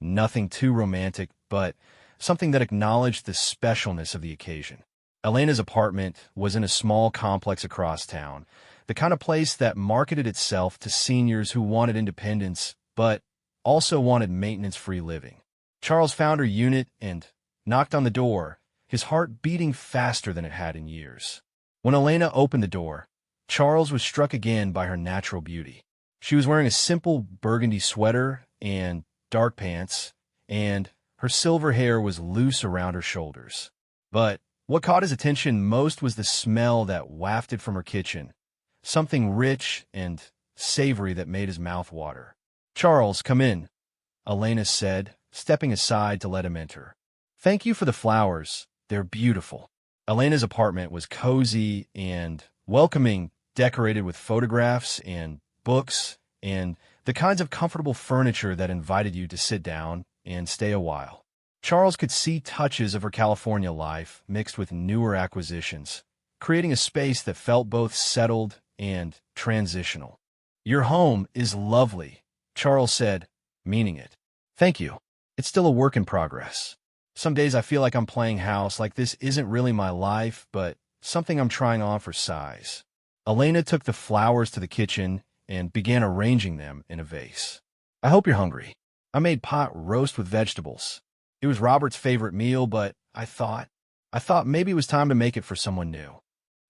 Nothing too romantic, but something that acknowledged the specialness of the occasion. Elena's apartment was in a small complex across town, the kind of place that marketed itself to seniors who wanted independence, but also wanted maintenance-free living. Charles found her unit and knocked on the door, his heart beating faster than it had in years. When Elena opened the door, Charles was struck again by her natural beauty. She was wearing a simple burgundy sweater and dark pants, and her silver hair was loose around her shoulders. But what caught his attention most was the smell that wafted from her kitchen, something rich and savory that made his mouth water. "Charles, come in," Elena said, stepping aside to let him enter. "Thank you for the flowers. They're beautiful." Elena's apartment was cozy and welcoming, decorated with photographs and books and the kinds of comfortable furniture that invited you to sit down and stay a while. Charles could see touches of her California life mixed with newer acquisitions, creating a space that felt both settled and transitional. "Your home is lovely," Charles said, meaning it. "Thank you. It's still a work in progress. Some days I feel like I'm playing house, like this isn't really my life, but something I'm trying on for size." Elena took the flowers to the kitchen and began arranging them in a vase. "I hope you're hungry. I made pot roast with vegetables. It was Robert's favorite meal, but I thought maybe it was time to make it for someone new."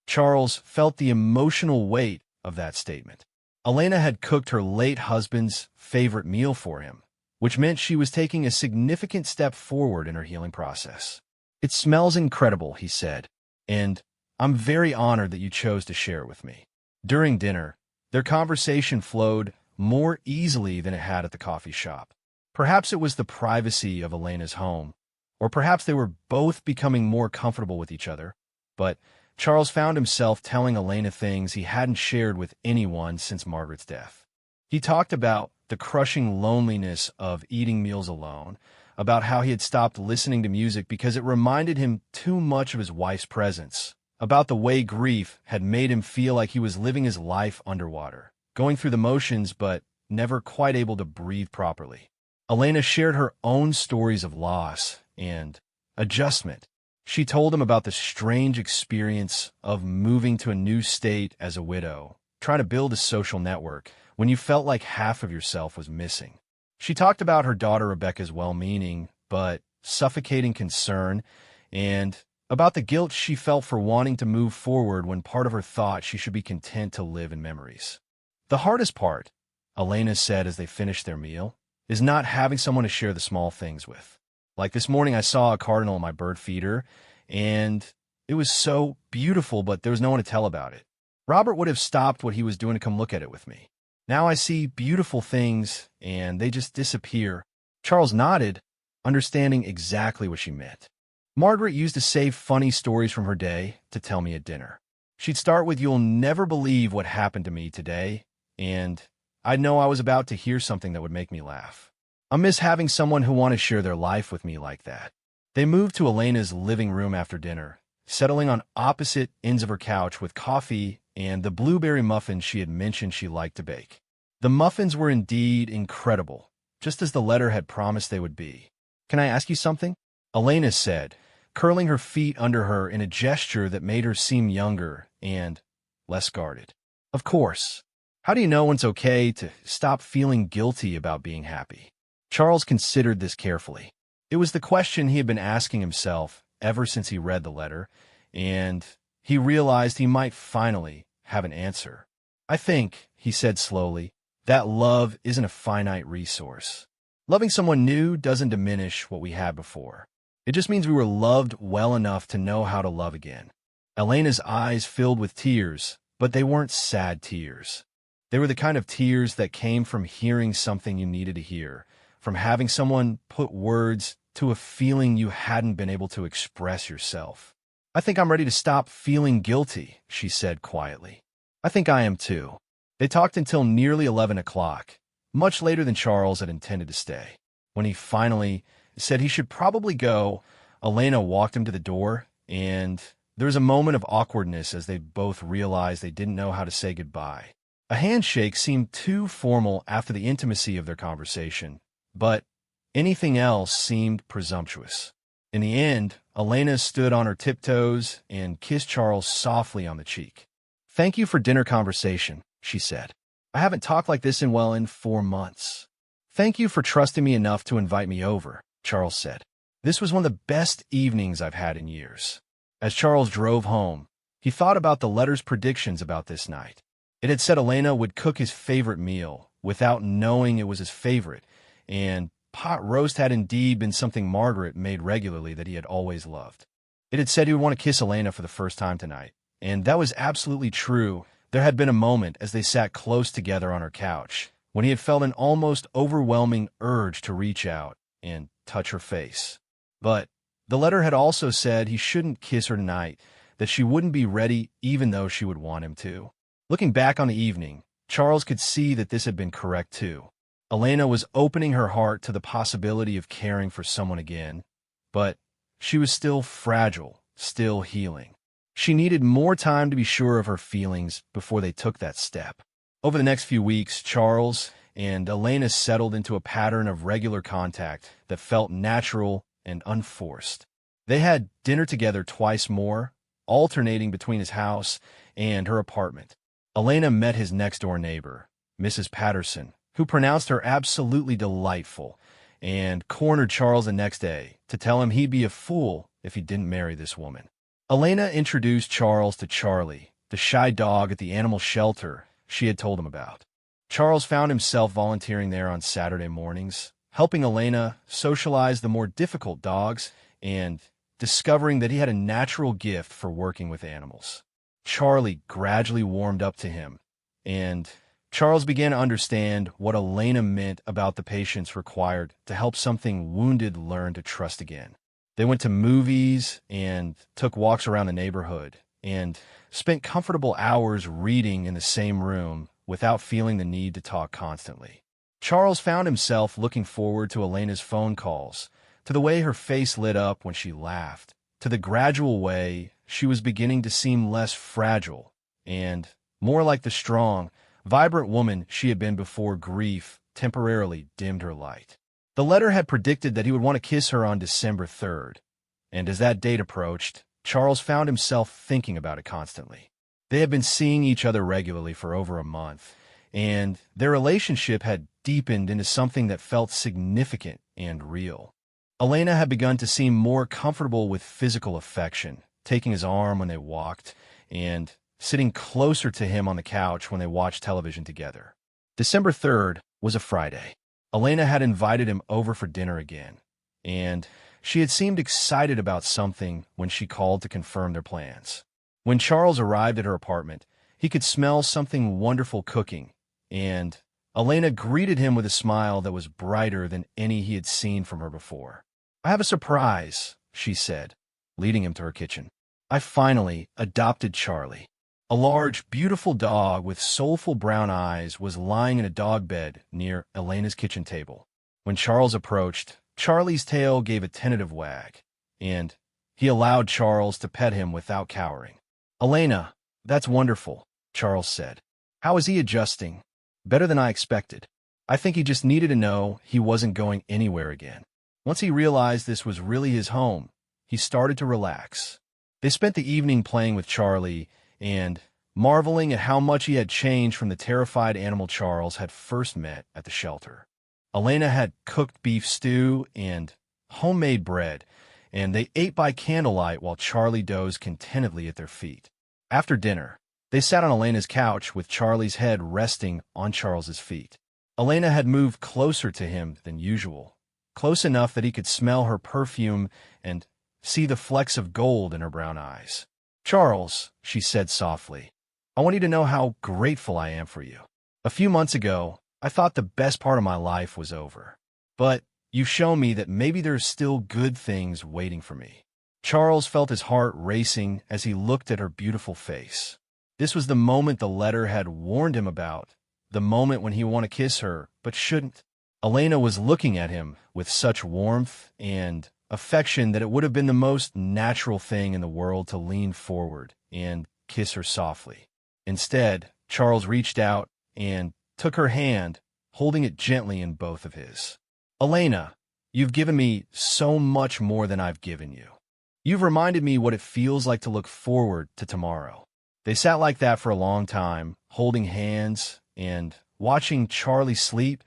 Charles felt the emotional weight of that statement. Elena had cooked her late husband's favorite meal for him, which meant she was taking a significant step forward in her healing process. "It smells incredible," he said, "and I'm very honored that you chose to share it with me." During dinner, their conversation flowed more easily than it had at the coffee shop. Perhaps it was the privacy of Elena's home, or perhaps they were both becoming more comfortable with each other, but Charles found himself telling Elena things he hadn't shared with anyone since Margaret's death. He talked about the crushing loneliness of eating meals alone, about how he had stopped listening to music because it reminded him too much of his wife's presence, about the way grief had made him feel like he was living his life underwater, going through the motions but never quite able to breathe properly. Elena shared her own stories of loss and adjustment, She told him about the strange experience of moving to a new state as a widow, trying to build a social network when you felt like half of yourself was missing. She talked about her daughter Rebecca's well-meaning but suffocating concern and about the guilt she felt for wanting to move forward when part of her thought she should be content to live in memories. The hardest part, Elena said as they finished their meal, is not having someone to share the small things with. Like this morning I saw a cardinal in my bird feeder, and it was so beautiful, but there was no one to tell about it. Robert would have stopped what he was doing to come look at it with me. Now I see beautiful things, and they just disappear. Charles nodded, understanding exactly what she meant. Margaret used to save funny stories from her day to tell me at dinner. She'd start with, "You'll never believe what happened to me today," and I'd know I was about to hear something that would make me laugh. I miss having someone who wanted to share their life with me like that. They moved to Elena's living room after dinner, settling on opposite ends of her couch with coffee and the blueberry muffins she had mentioned she liked to bake. The muffins were indeed incredible, just as the letter had promised they would be. "Can I ask you something?" Elena said, curling her feet under her in a gesture that made her seem younger and less guarded. "Of course. How do you know when it's okay to stop feeling guilty about being happy?" Charles considered this carefully. It was the question he had been asking himself ever since he read the letter, and he realized he might finally have an answer. "I think," he said slowly, "that love isn't a finite resource. Loving someone new doesn't diminish what we had before. It just means we were loved well enough to know how to love again." Elena's eyes filled with tears, but they weren't sad tears. They were the kind of tears that came from hearing something you needed to hear, from having someone put words to a feeling you hadn't been able to express yourself. "I think I'm ready to stop feeling guilty," she said quietly. "I think I am too." They talked until nearly 11 o'clock, much later than Charles had intended to stay. When he finally said he should probably go, Elena walked him to the door, and there was a moment of awkwardness as they both realized they didn't know how to say goodbye. A handshake seemed too formal after the intimacy of their conversation, but anything else seemed presumptuous. In the end, Elena stood on her tiptoes and kissed Charles softly on the cheek. "Thank you for dinner conversation," she said. "I haven't talked like this in 4 months." "Thank you for trusting me enough to invite me over," Charles said. "This was one of the best evenings I've had in years." As Charles drove home, he thought about the letter's predictions about this night. It had said Elena would cook his favorite meal without knowing it was his favorite, and pot roast had indeed been something Margaret made regularly that he had always loved. It had said he would want to kiss Elena for the first time tonight, and that was absolutely true. There had been a moment as they sat close together on her couch when he had felt an almost overwhelming urge to reach out and touch her face. But the letter had also said he shouldn't kiss her tonight, that she wouldn't be ready even though she would want him to. Looking back on the evening, Charles could see that this had been correct too. Elena was opening her heart to the possibility of caring for someone again, but she was still fragile, still healing. She needed more time to be sure of her feelings before they took that step. Over the next few weeks, Charles and Elena settled into a pattern of regular contact that felt natural and unforced. They had dinner together twice more, alternating between his house and her apartment. Elena met his next-door neighbor, Mrs. Patterson, who pronounced her absolutely delightful, and cornered Charles the next day to tell him he'd be a fool if he didn't marry this woman. Elena introduced Charles to Charlie, the shy dog at the animal shelter she had told him about. Charles found himself volunteering there on Saturday mornings, helping Elena socialize the more difficult dogs and discovering that he had a natural gift for working with animals. Charlie gradually warmed up to him, and Charles began to understand what Elena meant about the patience required to help something wounded learn to trust again. They went to movies and took walks around the neighborhood and spent comfortable hours reading in the same room without feeling the need to talk constantly. Charles found himself looking forward to Elena's phone calls, to the way her face lit up when she laughed, to the gradual way she was beginning to seem less fragile and more like the strong, vibrant woman she had been before grief temporarily dimmed her light. The letter had predicted that he would want to kiss her on December 3rd, And as that date approached, Charles found himself thinking about it constantly. They had been seeing each other regularly for over a month, and their relationship had deepened into something that felt significant and real. Elena had begun to seem more comfortable with physical affection, taking his arm when they walked, and sitting closer to him on the couch when they watched television together. December 3rd was a Friday. Elena had invited him over for dinner again, and she had seemed excited about something when she called to confirm their plans. When Charles arrived at her apartment, he could smell something wonderful cooking, and Elena greeted him with a smile that was brighter than any he had seen from her before. "I have a surprise," she said, leading him to her kitchen. "I finally adopted Charlie." A large, beautiful dog with soulful brown eyes was lying in a dog bed near Elena's kitchen table. When Charles approached, Charlie's tail gave a tentative wag, and he allowed Charles to pet him without cowering. "Elena, that's wonderful," Charles said. "How is he adjusting?" "Better than I expected. I think he just needed to know he wasn't going anywhere again." Once he realized this was really his home, he started to relax. They spent the evening playing with Charlie and marveling at how much he had changed from the terrified animal Charles had first met at the shelter. Elena had cooked beef stew and homemade bread, and they ate by candlelight while Charlie dozed contentedly at their feet. After dinner, they sat on Elena's couch with Charlie's head resting on Charles's feet. Elena had moved closer to him than usual, close enough that he could smell her perfume and see the flecks of gold in her brown eyes. "Charles," she said softly, "I want you to know how grateful I am for you. A few months ago, I thought the best part of my life was over. But you've shown me that maybe there's still good things waiting for me." Charles felt his heart racing as he looked at her beautiful face. This was the moment the letter had warned him about, the moment when he wanted to kiss her, but shouldn't. Elena was looking at him with such warmth and affection that it would have been the most natural thing in the world to lean forward and kiss her softly. Instead, Charles reached out and took her hand, holding it gently in both of his. "Elena, you've given me so much more than I've given you. You've reminded me what it feels like to look forward to tomorrow." They sat like that for a long time, holding hands and watching Charlie sleep,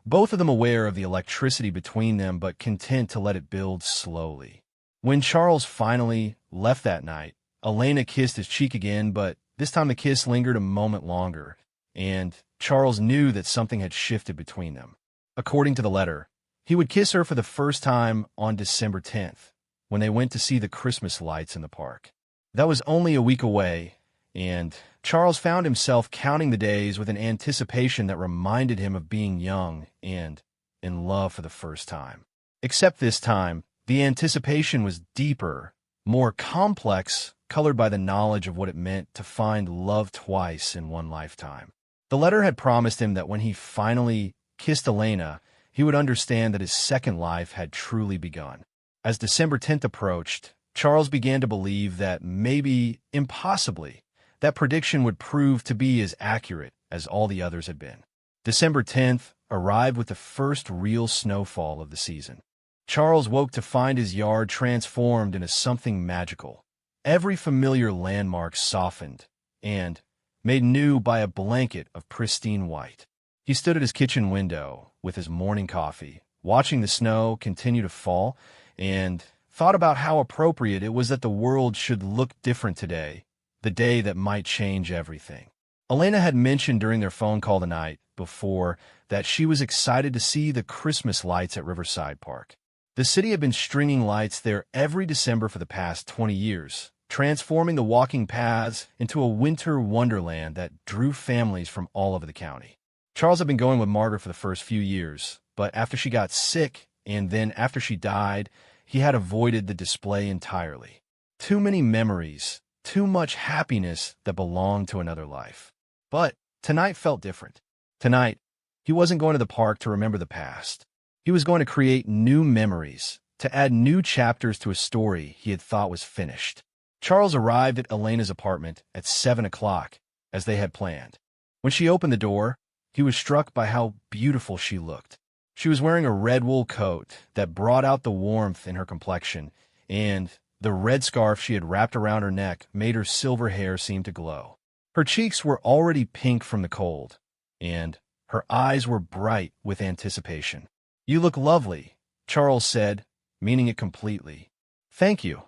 both of them aware of the electricity between them but content to let it build slowly. When Charles finally left that night, Elena kissed his cheek again, but this time the kiss lingered a moment longer, and Charles knew that something had shifted between them. According to the letter, he would kiss her for the first time on December 10th, when they went to see the Christmas lights in the park. That was only a week away, and Charles found himself counting the days with an anticipation that reminded him of being young and in love for the first time. Except this time, the anticipation was deeper, more complex, colored by the knowledge of what it meant to find love twice in one lifetime. The letter had promised him that when he finally kissed Elena, he would understand that his second life had truly begun. As December 10th approached, Charles began to believe that maybe, impossibly, that prediction would prove to be as accurate as all the others had been. December 10th arrived with the first real snowfall of the season. Charles woke to find his yard transformed into something magical. Every familiar landmark softened and made new by a blanket of pristine white. He stood at his kitchen window with his morning coffee, watching the snow continue to fall, and thought about how appropriate it was that the world should look different today, the day that might change everything. Elena had mentioned during their phone call the night before that she was excited to see the Christmas lights at Riverside Park. The city had been stringing lights there every December for the past 20 years, transforming the walking paths into a winter wonderland that drew families from all over the county. Charles had been going with Margaret for the first few years, but after she got sick and then after she died, he had avoided the display entirely. Too many memories, too much happiness that belonged to another life. But tonight felt different. Tonight, he wasn't going to the park to remember the past. He was going to create new memories, to add new chapters to a story he had thought was finished. Charles arrived at Elena's apartment at 7 o'clock, as they had planned. When she opened the door, he was struck by how beautiful she looked. She was wearing a red wool coat that brought out the warmth in her complexion, and the red scarf she had wrapped around her neck made her silver hair seem to glow. Her cheeks were already pink from the cold, and her eyes were bright with anticipation. "You look lovely," Charles said, meaning it completely. "Thank you,"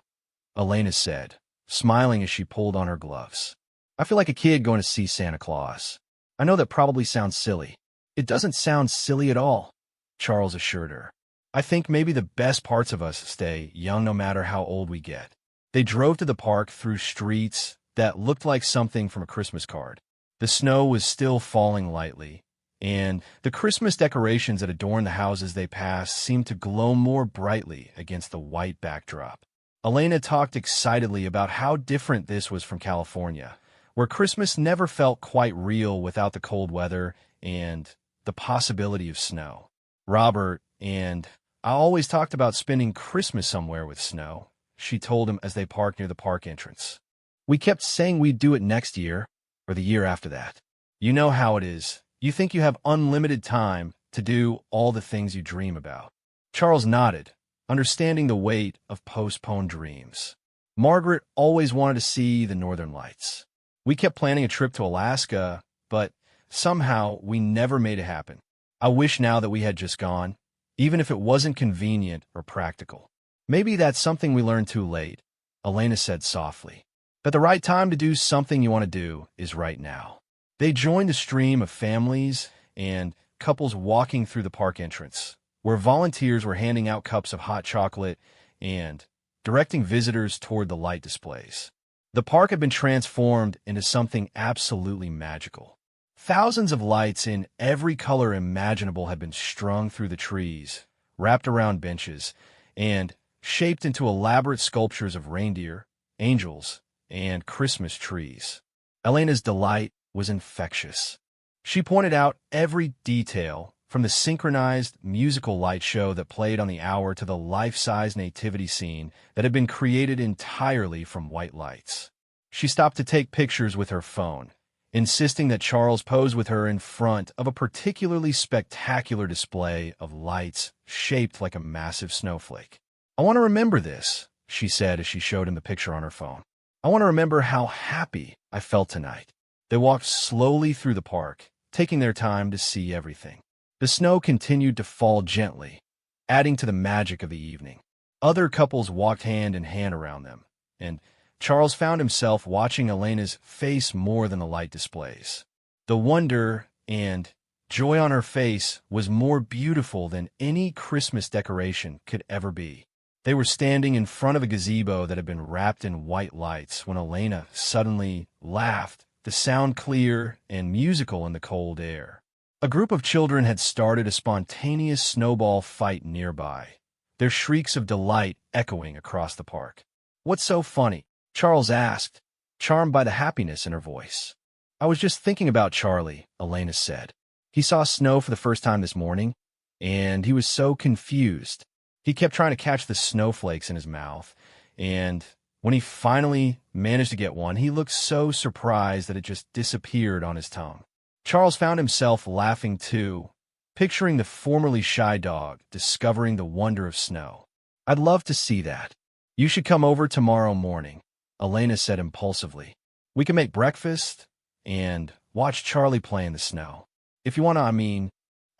Elena said, smiling as she pulled on her gloves. "I feel like a kid going to see Santa Claus. I know that probably sounds silly." "It doesn't sound silly at all," Charles assured her. "I think maybe the best parts of us stay young no matter how old we get." They drove to the park through streets that looked like something from a Christmas card. The snow was still falling lightly, and the Christmas decorations that adorned the houses they passed seemed to glow more brightly against the white backdrop. Elena talked excitedly about how different this was from California, where Christmas never felt quite real without the cold weather and the possibility of snow. "Robert and I always talked about spending Christmas somewhere with snow," she told him as they parked near the park entrance. "We kept saying we'd do it next year, or the year after that. You know how it is. You think you have unlimited time to do all the things you dream about." Charles nodded, understanding the weight of postponed dreams. Margaret always wanted to see the Northern Lights. "We kept planning a trip to Alaska, but somehow we never made it happen. I wish now that we had just gone, even if it wasn't convenient or practical." "Maybe that's something we learned too late," Elena said softly. "But the right time to do something you want to do is right now." They joined the stream of families and couples walking through the park entrance, where volunteers were handing out cups of hot chocolate and directing visitors toward the light displays. The park had been transformed into something absolutely magical. Thousands of lights in every color imaginable had been strung through the trees, wrapped around benches, and shaped into elaborate sculptures of reindeer, angels, and Christmas trees. Elena's delight was infectious. She pointed out every detail, from the synchronized musical light show that played on the hour to the life-size nativity scene that had been created entirely from white lights. She stopped to take pictures with her phone, insisting that Charles pose with her in front of a particularly spectacular display of lights shaped like a massive snowflake. "I want to remember this," she said as she showed him the picture on her phone. "I want to remember how happy I felt tonight." They walked slowly through the park, taking their time to see everything. The snow continued to fall gently, adding to the magic of the evening. Other couples walked hand in hand around them, and Charles found himself watching Elena's face more than the light displays. The wonder and joy on her face was more beautiful than any Christmas decoration could ever be. They were standing in front of a gazebo that had been wrapped in white lights when Elena suddenly laughed, the sound clear and musical in the cold air. A group of children had started a spontaneous snowball fight nearby, their shrieks of delight echoing across the park. "What's so funny?" Charles asked, charmed by the happiness in her voice. "I was just thinking about Charlie," Elena said. "He saw snow for the first time this morning, and he was so confused. He kept trying to catch the snowflakes in his mouth, and when he finally managed to get one, he looked so surprised that it just disappeared on his tongue." Charles found himself laughing too, picturing the formerly shy dog discovering the wonder of snow. "I'd love to see that. You should come over tomorrow morning," Elena said impulsively. "We can make breakfast and watch Charlie play in the snow. If you want to,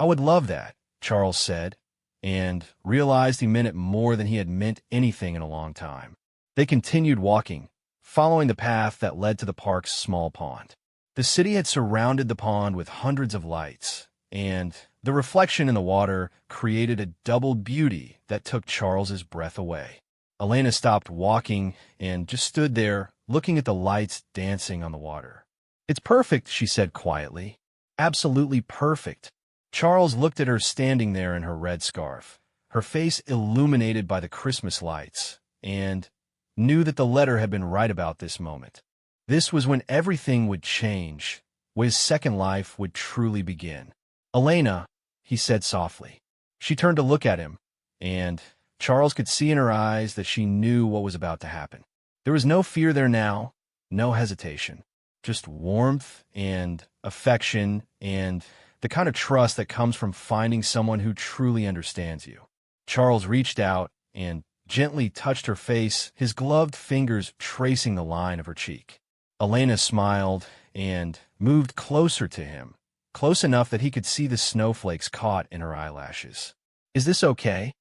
I would love that," Charles said, and realized he meant it more than he had meant anything in a long time. They continued walking, following the path that led to the park's small pond. The city had surrounded the pond with hundreds of lights, and the reflection in the water created a double beauty that took Charles's breath away. Elena stopped walking and just stood there, looking at the lights dancing on the water. "It's perfect," she said quietly. "Absolutely perfect." Charles looked at her standing there in her red scarf, her face illuminated by the Christmas lights, and knew that the letter had been right about this moment. This was when everything would change, when his second life would truly begin. "Elena," he said softly. She turned to look at him, and Charles could see in her eyes that she knew what was about to happen. There was no fear there now, no hesitation, just warmth and affection and the kind of trust that comes from finding someone who truly understands you. Charles reached out and gently touched her face, his gloved fingers tracing the line of her cheek. Elena smiled and moved closer to him, close enough that he could see the snowflakes caught in her eyelashes. "Is this okay?"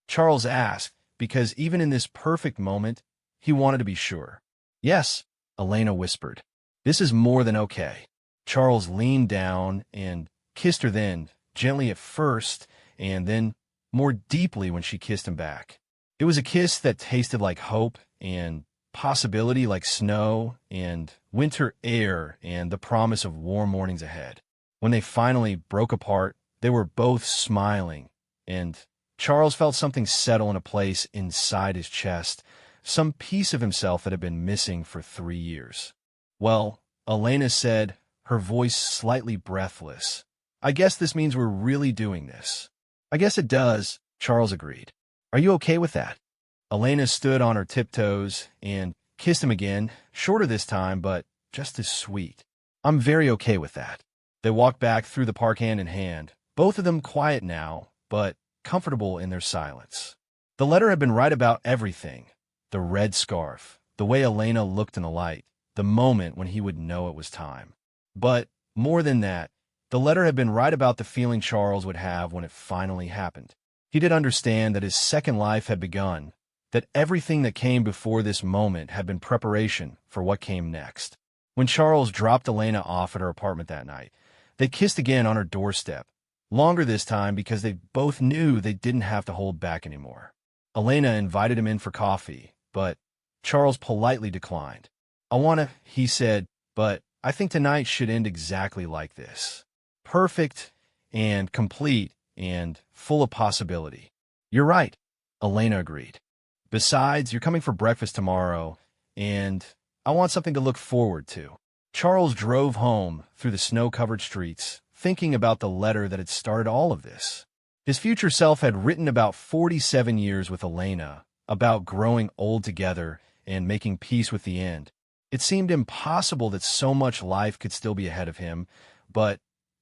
Charles asked, because even in this perfect moment, he wanted to be sure. "Yes," Elena whispered. "This is more than okay." Charles leaned down and kissed her then, gently at first, and then more deeply when she kissed him back. It was a kiss that tasted like hope and possibility, like snow and winter air and the promise of warm mornings ahead. When they finally broke apart, they were both smiling, and Charles felt something settle in a place inside his chest, some piece of himself that had been missing for 3 years. "Well," Elena said, her voice slightly breathless, "I guess this means we're really doing this." "I guess it does," Charles agreed. "Are you okay with that?" Elena stood on her tiptoes and kissed him again, shorter this time, but just as sweet. "I'm very okay with that." They walked back through the park hand in hand, both of them quiet now, but comfortable in their silence. The letter had been right about everything: the red scarf, the way Elena looked in the light, the moment when he would know it was time. But more than that, the letter had been right about the feeling Charles would have when it finally happened. He did understand that his second life had begun, that everything that came before this moment had been preparation for what came next. When Charles dropped Elena off at her apartment that night, they kissed again on her doorstep, longer this time because they both knew they didn't have to hold back anymore. Elena invited him in for coffee, but Charles politely declined. "I want to," he said, "but I think tonight should end exactly like this. Perfect and complete and full of possibility." "You're right," Elena agreed. "Besides, you're coming for breakfast tomorrow, and I want something to look forward to." Charles drove home through the snow-covered streets, thinking about the letter that had started all of this. His future self had written about 47 years with Elena, about growing old together and making peace with the end. It seemed impossible that so much life could still be ahead of him, but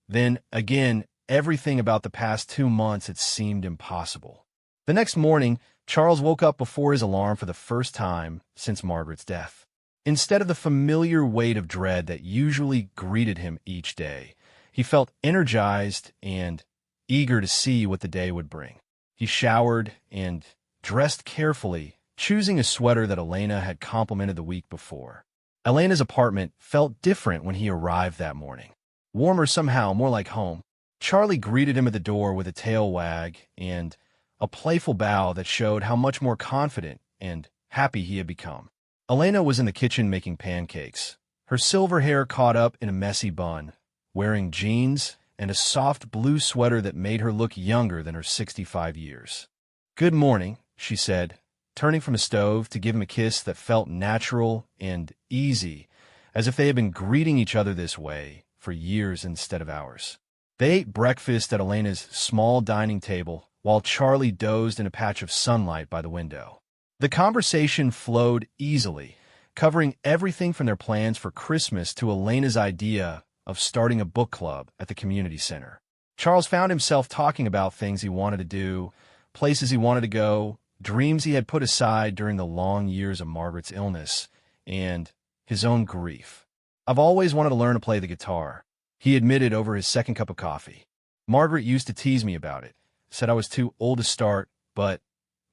then, again, everything about the past 2 months had seemed impossible. The next morning, Charles woke up before his alarm for the first time since Margaret's death. Instead of the familiar weight of dread that usually greeted him each day, he felt energized and eager to see what the day would bring. He showered and dressed carefully, choosing a sweater that Elena had complimented the week before. Elena's apartment felt different when he arrived that morning. Warmer somehow, more like home. Charlie greeted him at the door with a tail wag and a playful bow that showed how much more confident and happy he had become. Elena was in the kitchen making pancakes, her silver hair caught up in a messy bun, wearing jeans and a soft blue sweater that made her look younger than her 65 years. "Good morning," she said, turning from the stove to give him a kiss that felt natural and easy, as if they had been greeting each other this way for years instead of hours. They ate breakfast at Elena's small dining table while Charlie dozed in a patch of sunlight by the window. The conversation flowed easily, covering everything from their plans for Christmas to Elena's idea of starting a book club at the community center. Charles found himself talking about things he wanted to do, places he wanted to go, dreams he had put aside during the long years of Margaret's illness, and his own grief. "I've always wanted to learn to play the guitar," he admitted over his second cup of coffee. "Margaret used to tease me about it, said I was too old to start, but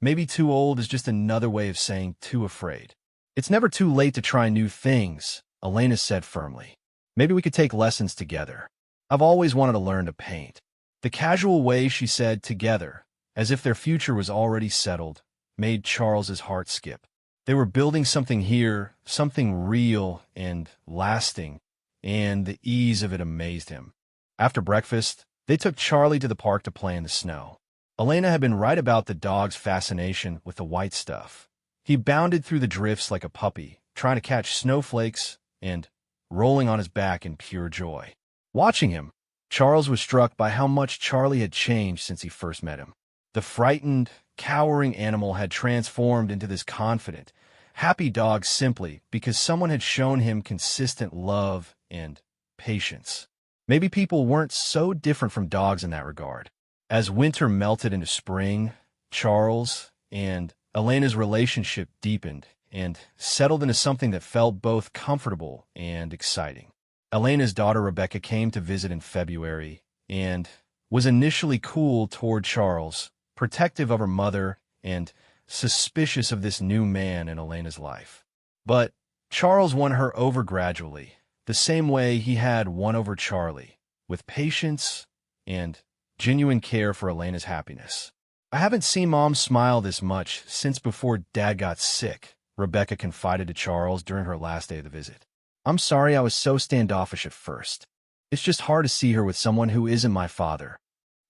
maybe too old is just another way of saying too afraid." "It's never too late to try new things," Elena said firmly. "Maybe we could take lessons together. I've always wanted to learn to paint." The casual way she said "together," as if their future was already settled, made Charles's heart skip. They were building something here, something real and lasting, and the ease of it amazed him. After breakfast, they took Charlie to the park to play in the snow. Elena had been right about the dog's fascination with the white stuff. He bounded through the drifts like a puppy, trying to catch snowflakes and rolling on his back in pure joy. Watching him, Charles was struck by how much Charlie had changed since he first met him. The frightened, cowering animal had transformed into this confident, happy dog simply because someone had shown him consistent love and patience. Maybe people weren't so different from dogs in that regard. As winter melted into spring, Charles and Elena's relationship deepened and settled into something that felt both comfortable and exciting. Elena's daughter Rebecca came to visit in February and was initially cool toward Charles, protective of her mother and suspicious of this new man in Elena's life. But Charles won her over gradually, the same way he had won over Charlie, with patience and genuine care for Elena's happiness. "I haven't seen Mom smile this much since before Dad got sick," Rebecca confided to Charles during her last day of the visit. "I'm sorry I was so standoffish at first. It's just hard to see her with someone who isn't my father."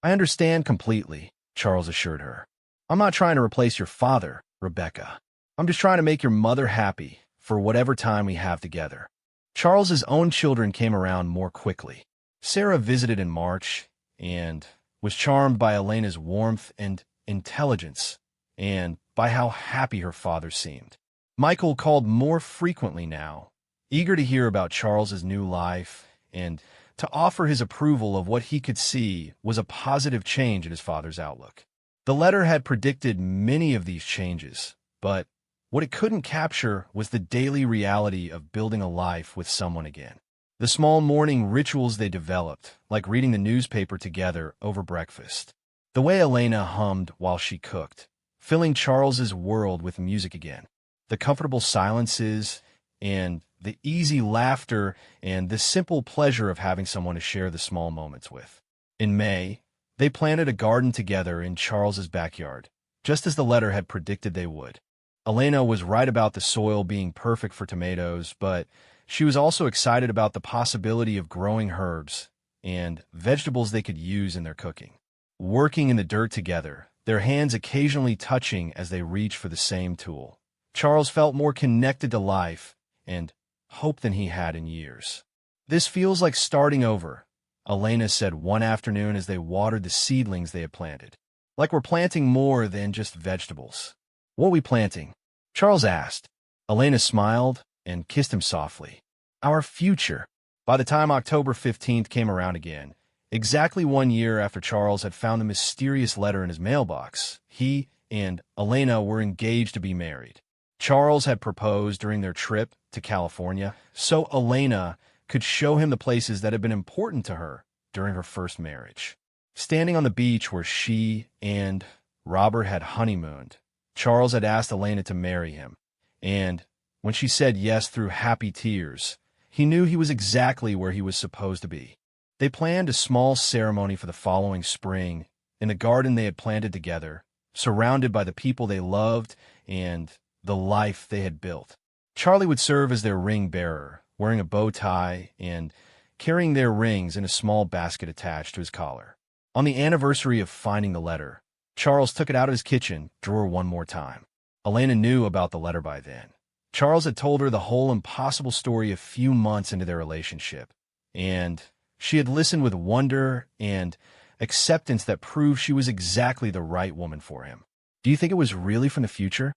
"I understand completely," Charles assured her. "I'm not trying to replace your father, Rebecca. I'm just trying to make your mother happy for whatever time we have together." Charles's own children came around more quickly. Sarah visited in March and was charmed by Elena's warmth and intelligence and by how happy her father seemed. Michael called more frequently now, eager to hear about Charles's new life and to offer his approval of what he could see was a positive change in his father's outlook. The letter had predicted many of these changes, but what it couldn't capture was the daily reality of building a life with someone again. The small morning rituals they developed, like reading the newspaper together over breakfast. The way Elena hummed while she cooked, filling Charles's world with music again. The comfortable silences and the easy laughter and the simple pleasure of having someone to share the small moments with. In May, they planted a garden together in Charles's backyard, just as the letter had predicted they would. Elena was right about the soil being perfect for tomatoes, but she was also excited about the possibility of growing herbs and vegetables they could use in their cooking. Working in the dirt together, their hands occasionally touching as they reached for the same tool. Charles felt more connected to life and hope than he had in years. "This feels like starting over," Elena said one afternoon as they watered the seedlings they had planted. "Like we're planting more than just vegetables." "What are we planting?" Charles asked. Elena smiled and kissed him softly. "Our future." By the time October 15th came around again, exactly 1 year after Charles had found the mysterious letter in his mailbox, he and Elena were engaged to be married. Charles had proposed during their trip to California, so Elena could show him the places that had been important to her during her first marriage. Standing on the beach where she and Robert had honeymooned, Charles had asked Elena to marry him, and when she said yes through happy tears, he knew he was exactly where he was supposed to be. They planned a small ceremony for the following spring in the garden they had planted together, surrounded by the people they loved and the life they had built. Charlie would serve as their ring bearer, wearing a bow tie and carrying their rings in a small basket attached to his collar. On the anniversary of finding the letter, Charles took it out of his kitchen drawer one more time. Elena knew about the letter by then. Charles had told her the whole impossible story a few months into their relationship, and she had listened with wonder and acceptance that proved she was exactly the right woman for him. "Do you think it was really from the future?"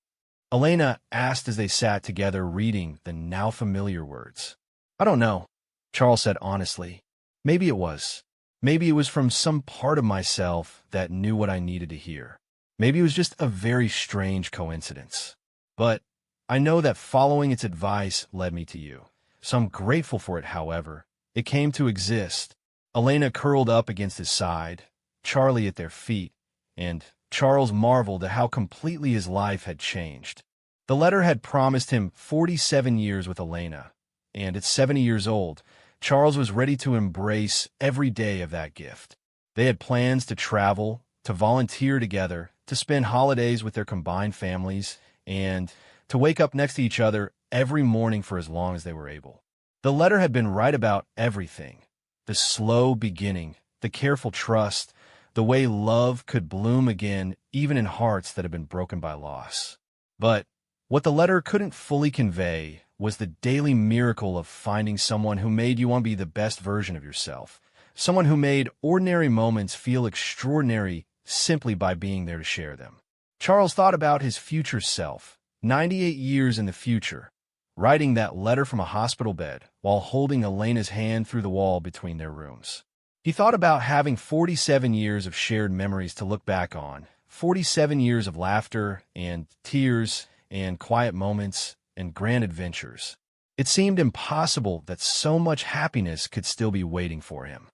Elena asked as they sat together reading the now familiar words. "I don't know," Charles said honestly. "Maybe it was. Maybe it was from some part of myself that knew what I needed to hear. Maybe it was just a very strange coincidence. But I know that following its advice led me to you. So I'm grateful for it, however. It came to exist." Elena curled up against his side, Charlie at their feet, and Charles marveled at how completely his life had changed. The letter had promised him 47 years with Elena, and at 70 years old, Charles was ready to embrace every day of that gift. They had plans to travel, to volunteer together, to spend holidays with their combined families, and to wake up next to each other every morning for as long as they were able. The letter had been right about everything: the slow beginning, the careful trust, the way love could bloom again even in hearts that had been broken by loss. But what the letter couldn't fully convey was the daily miracle of finding someone who made you want to be the best version of yourself, someone who made ordinary moments feel extraordinary simply by being there to share them. Charles thought about his future self, 98 years in the future, writing that letter from a hospital bed while holding Elena's hand through the wall between their rooms. He thought about having 47 years of shared memories to look back on, 47 years of laughter and tears and quiet moments and grand adventures. It seemed impossible that so much happiness could still be waiting for him.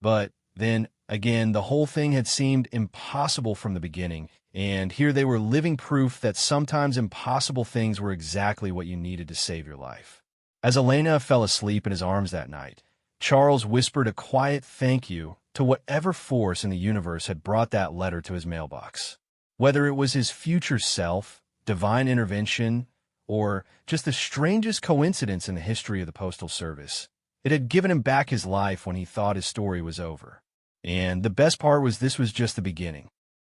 But then, again, the whole thing had seemed impossible from the beginning, and here they were living proof that sometimes impossible things were exactly what you needed to save your life. As Elena fell asleep in his arms that night, Charles whispered a quiet thank you to whatever force in the universe had brought that letter to his mailbox. Whether it was his future self, divine intervention, or just the strangest coincidence in the history of the Postal Service, it had given him back his life when he thought his story was over. And the best part was this was just the beginning.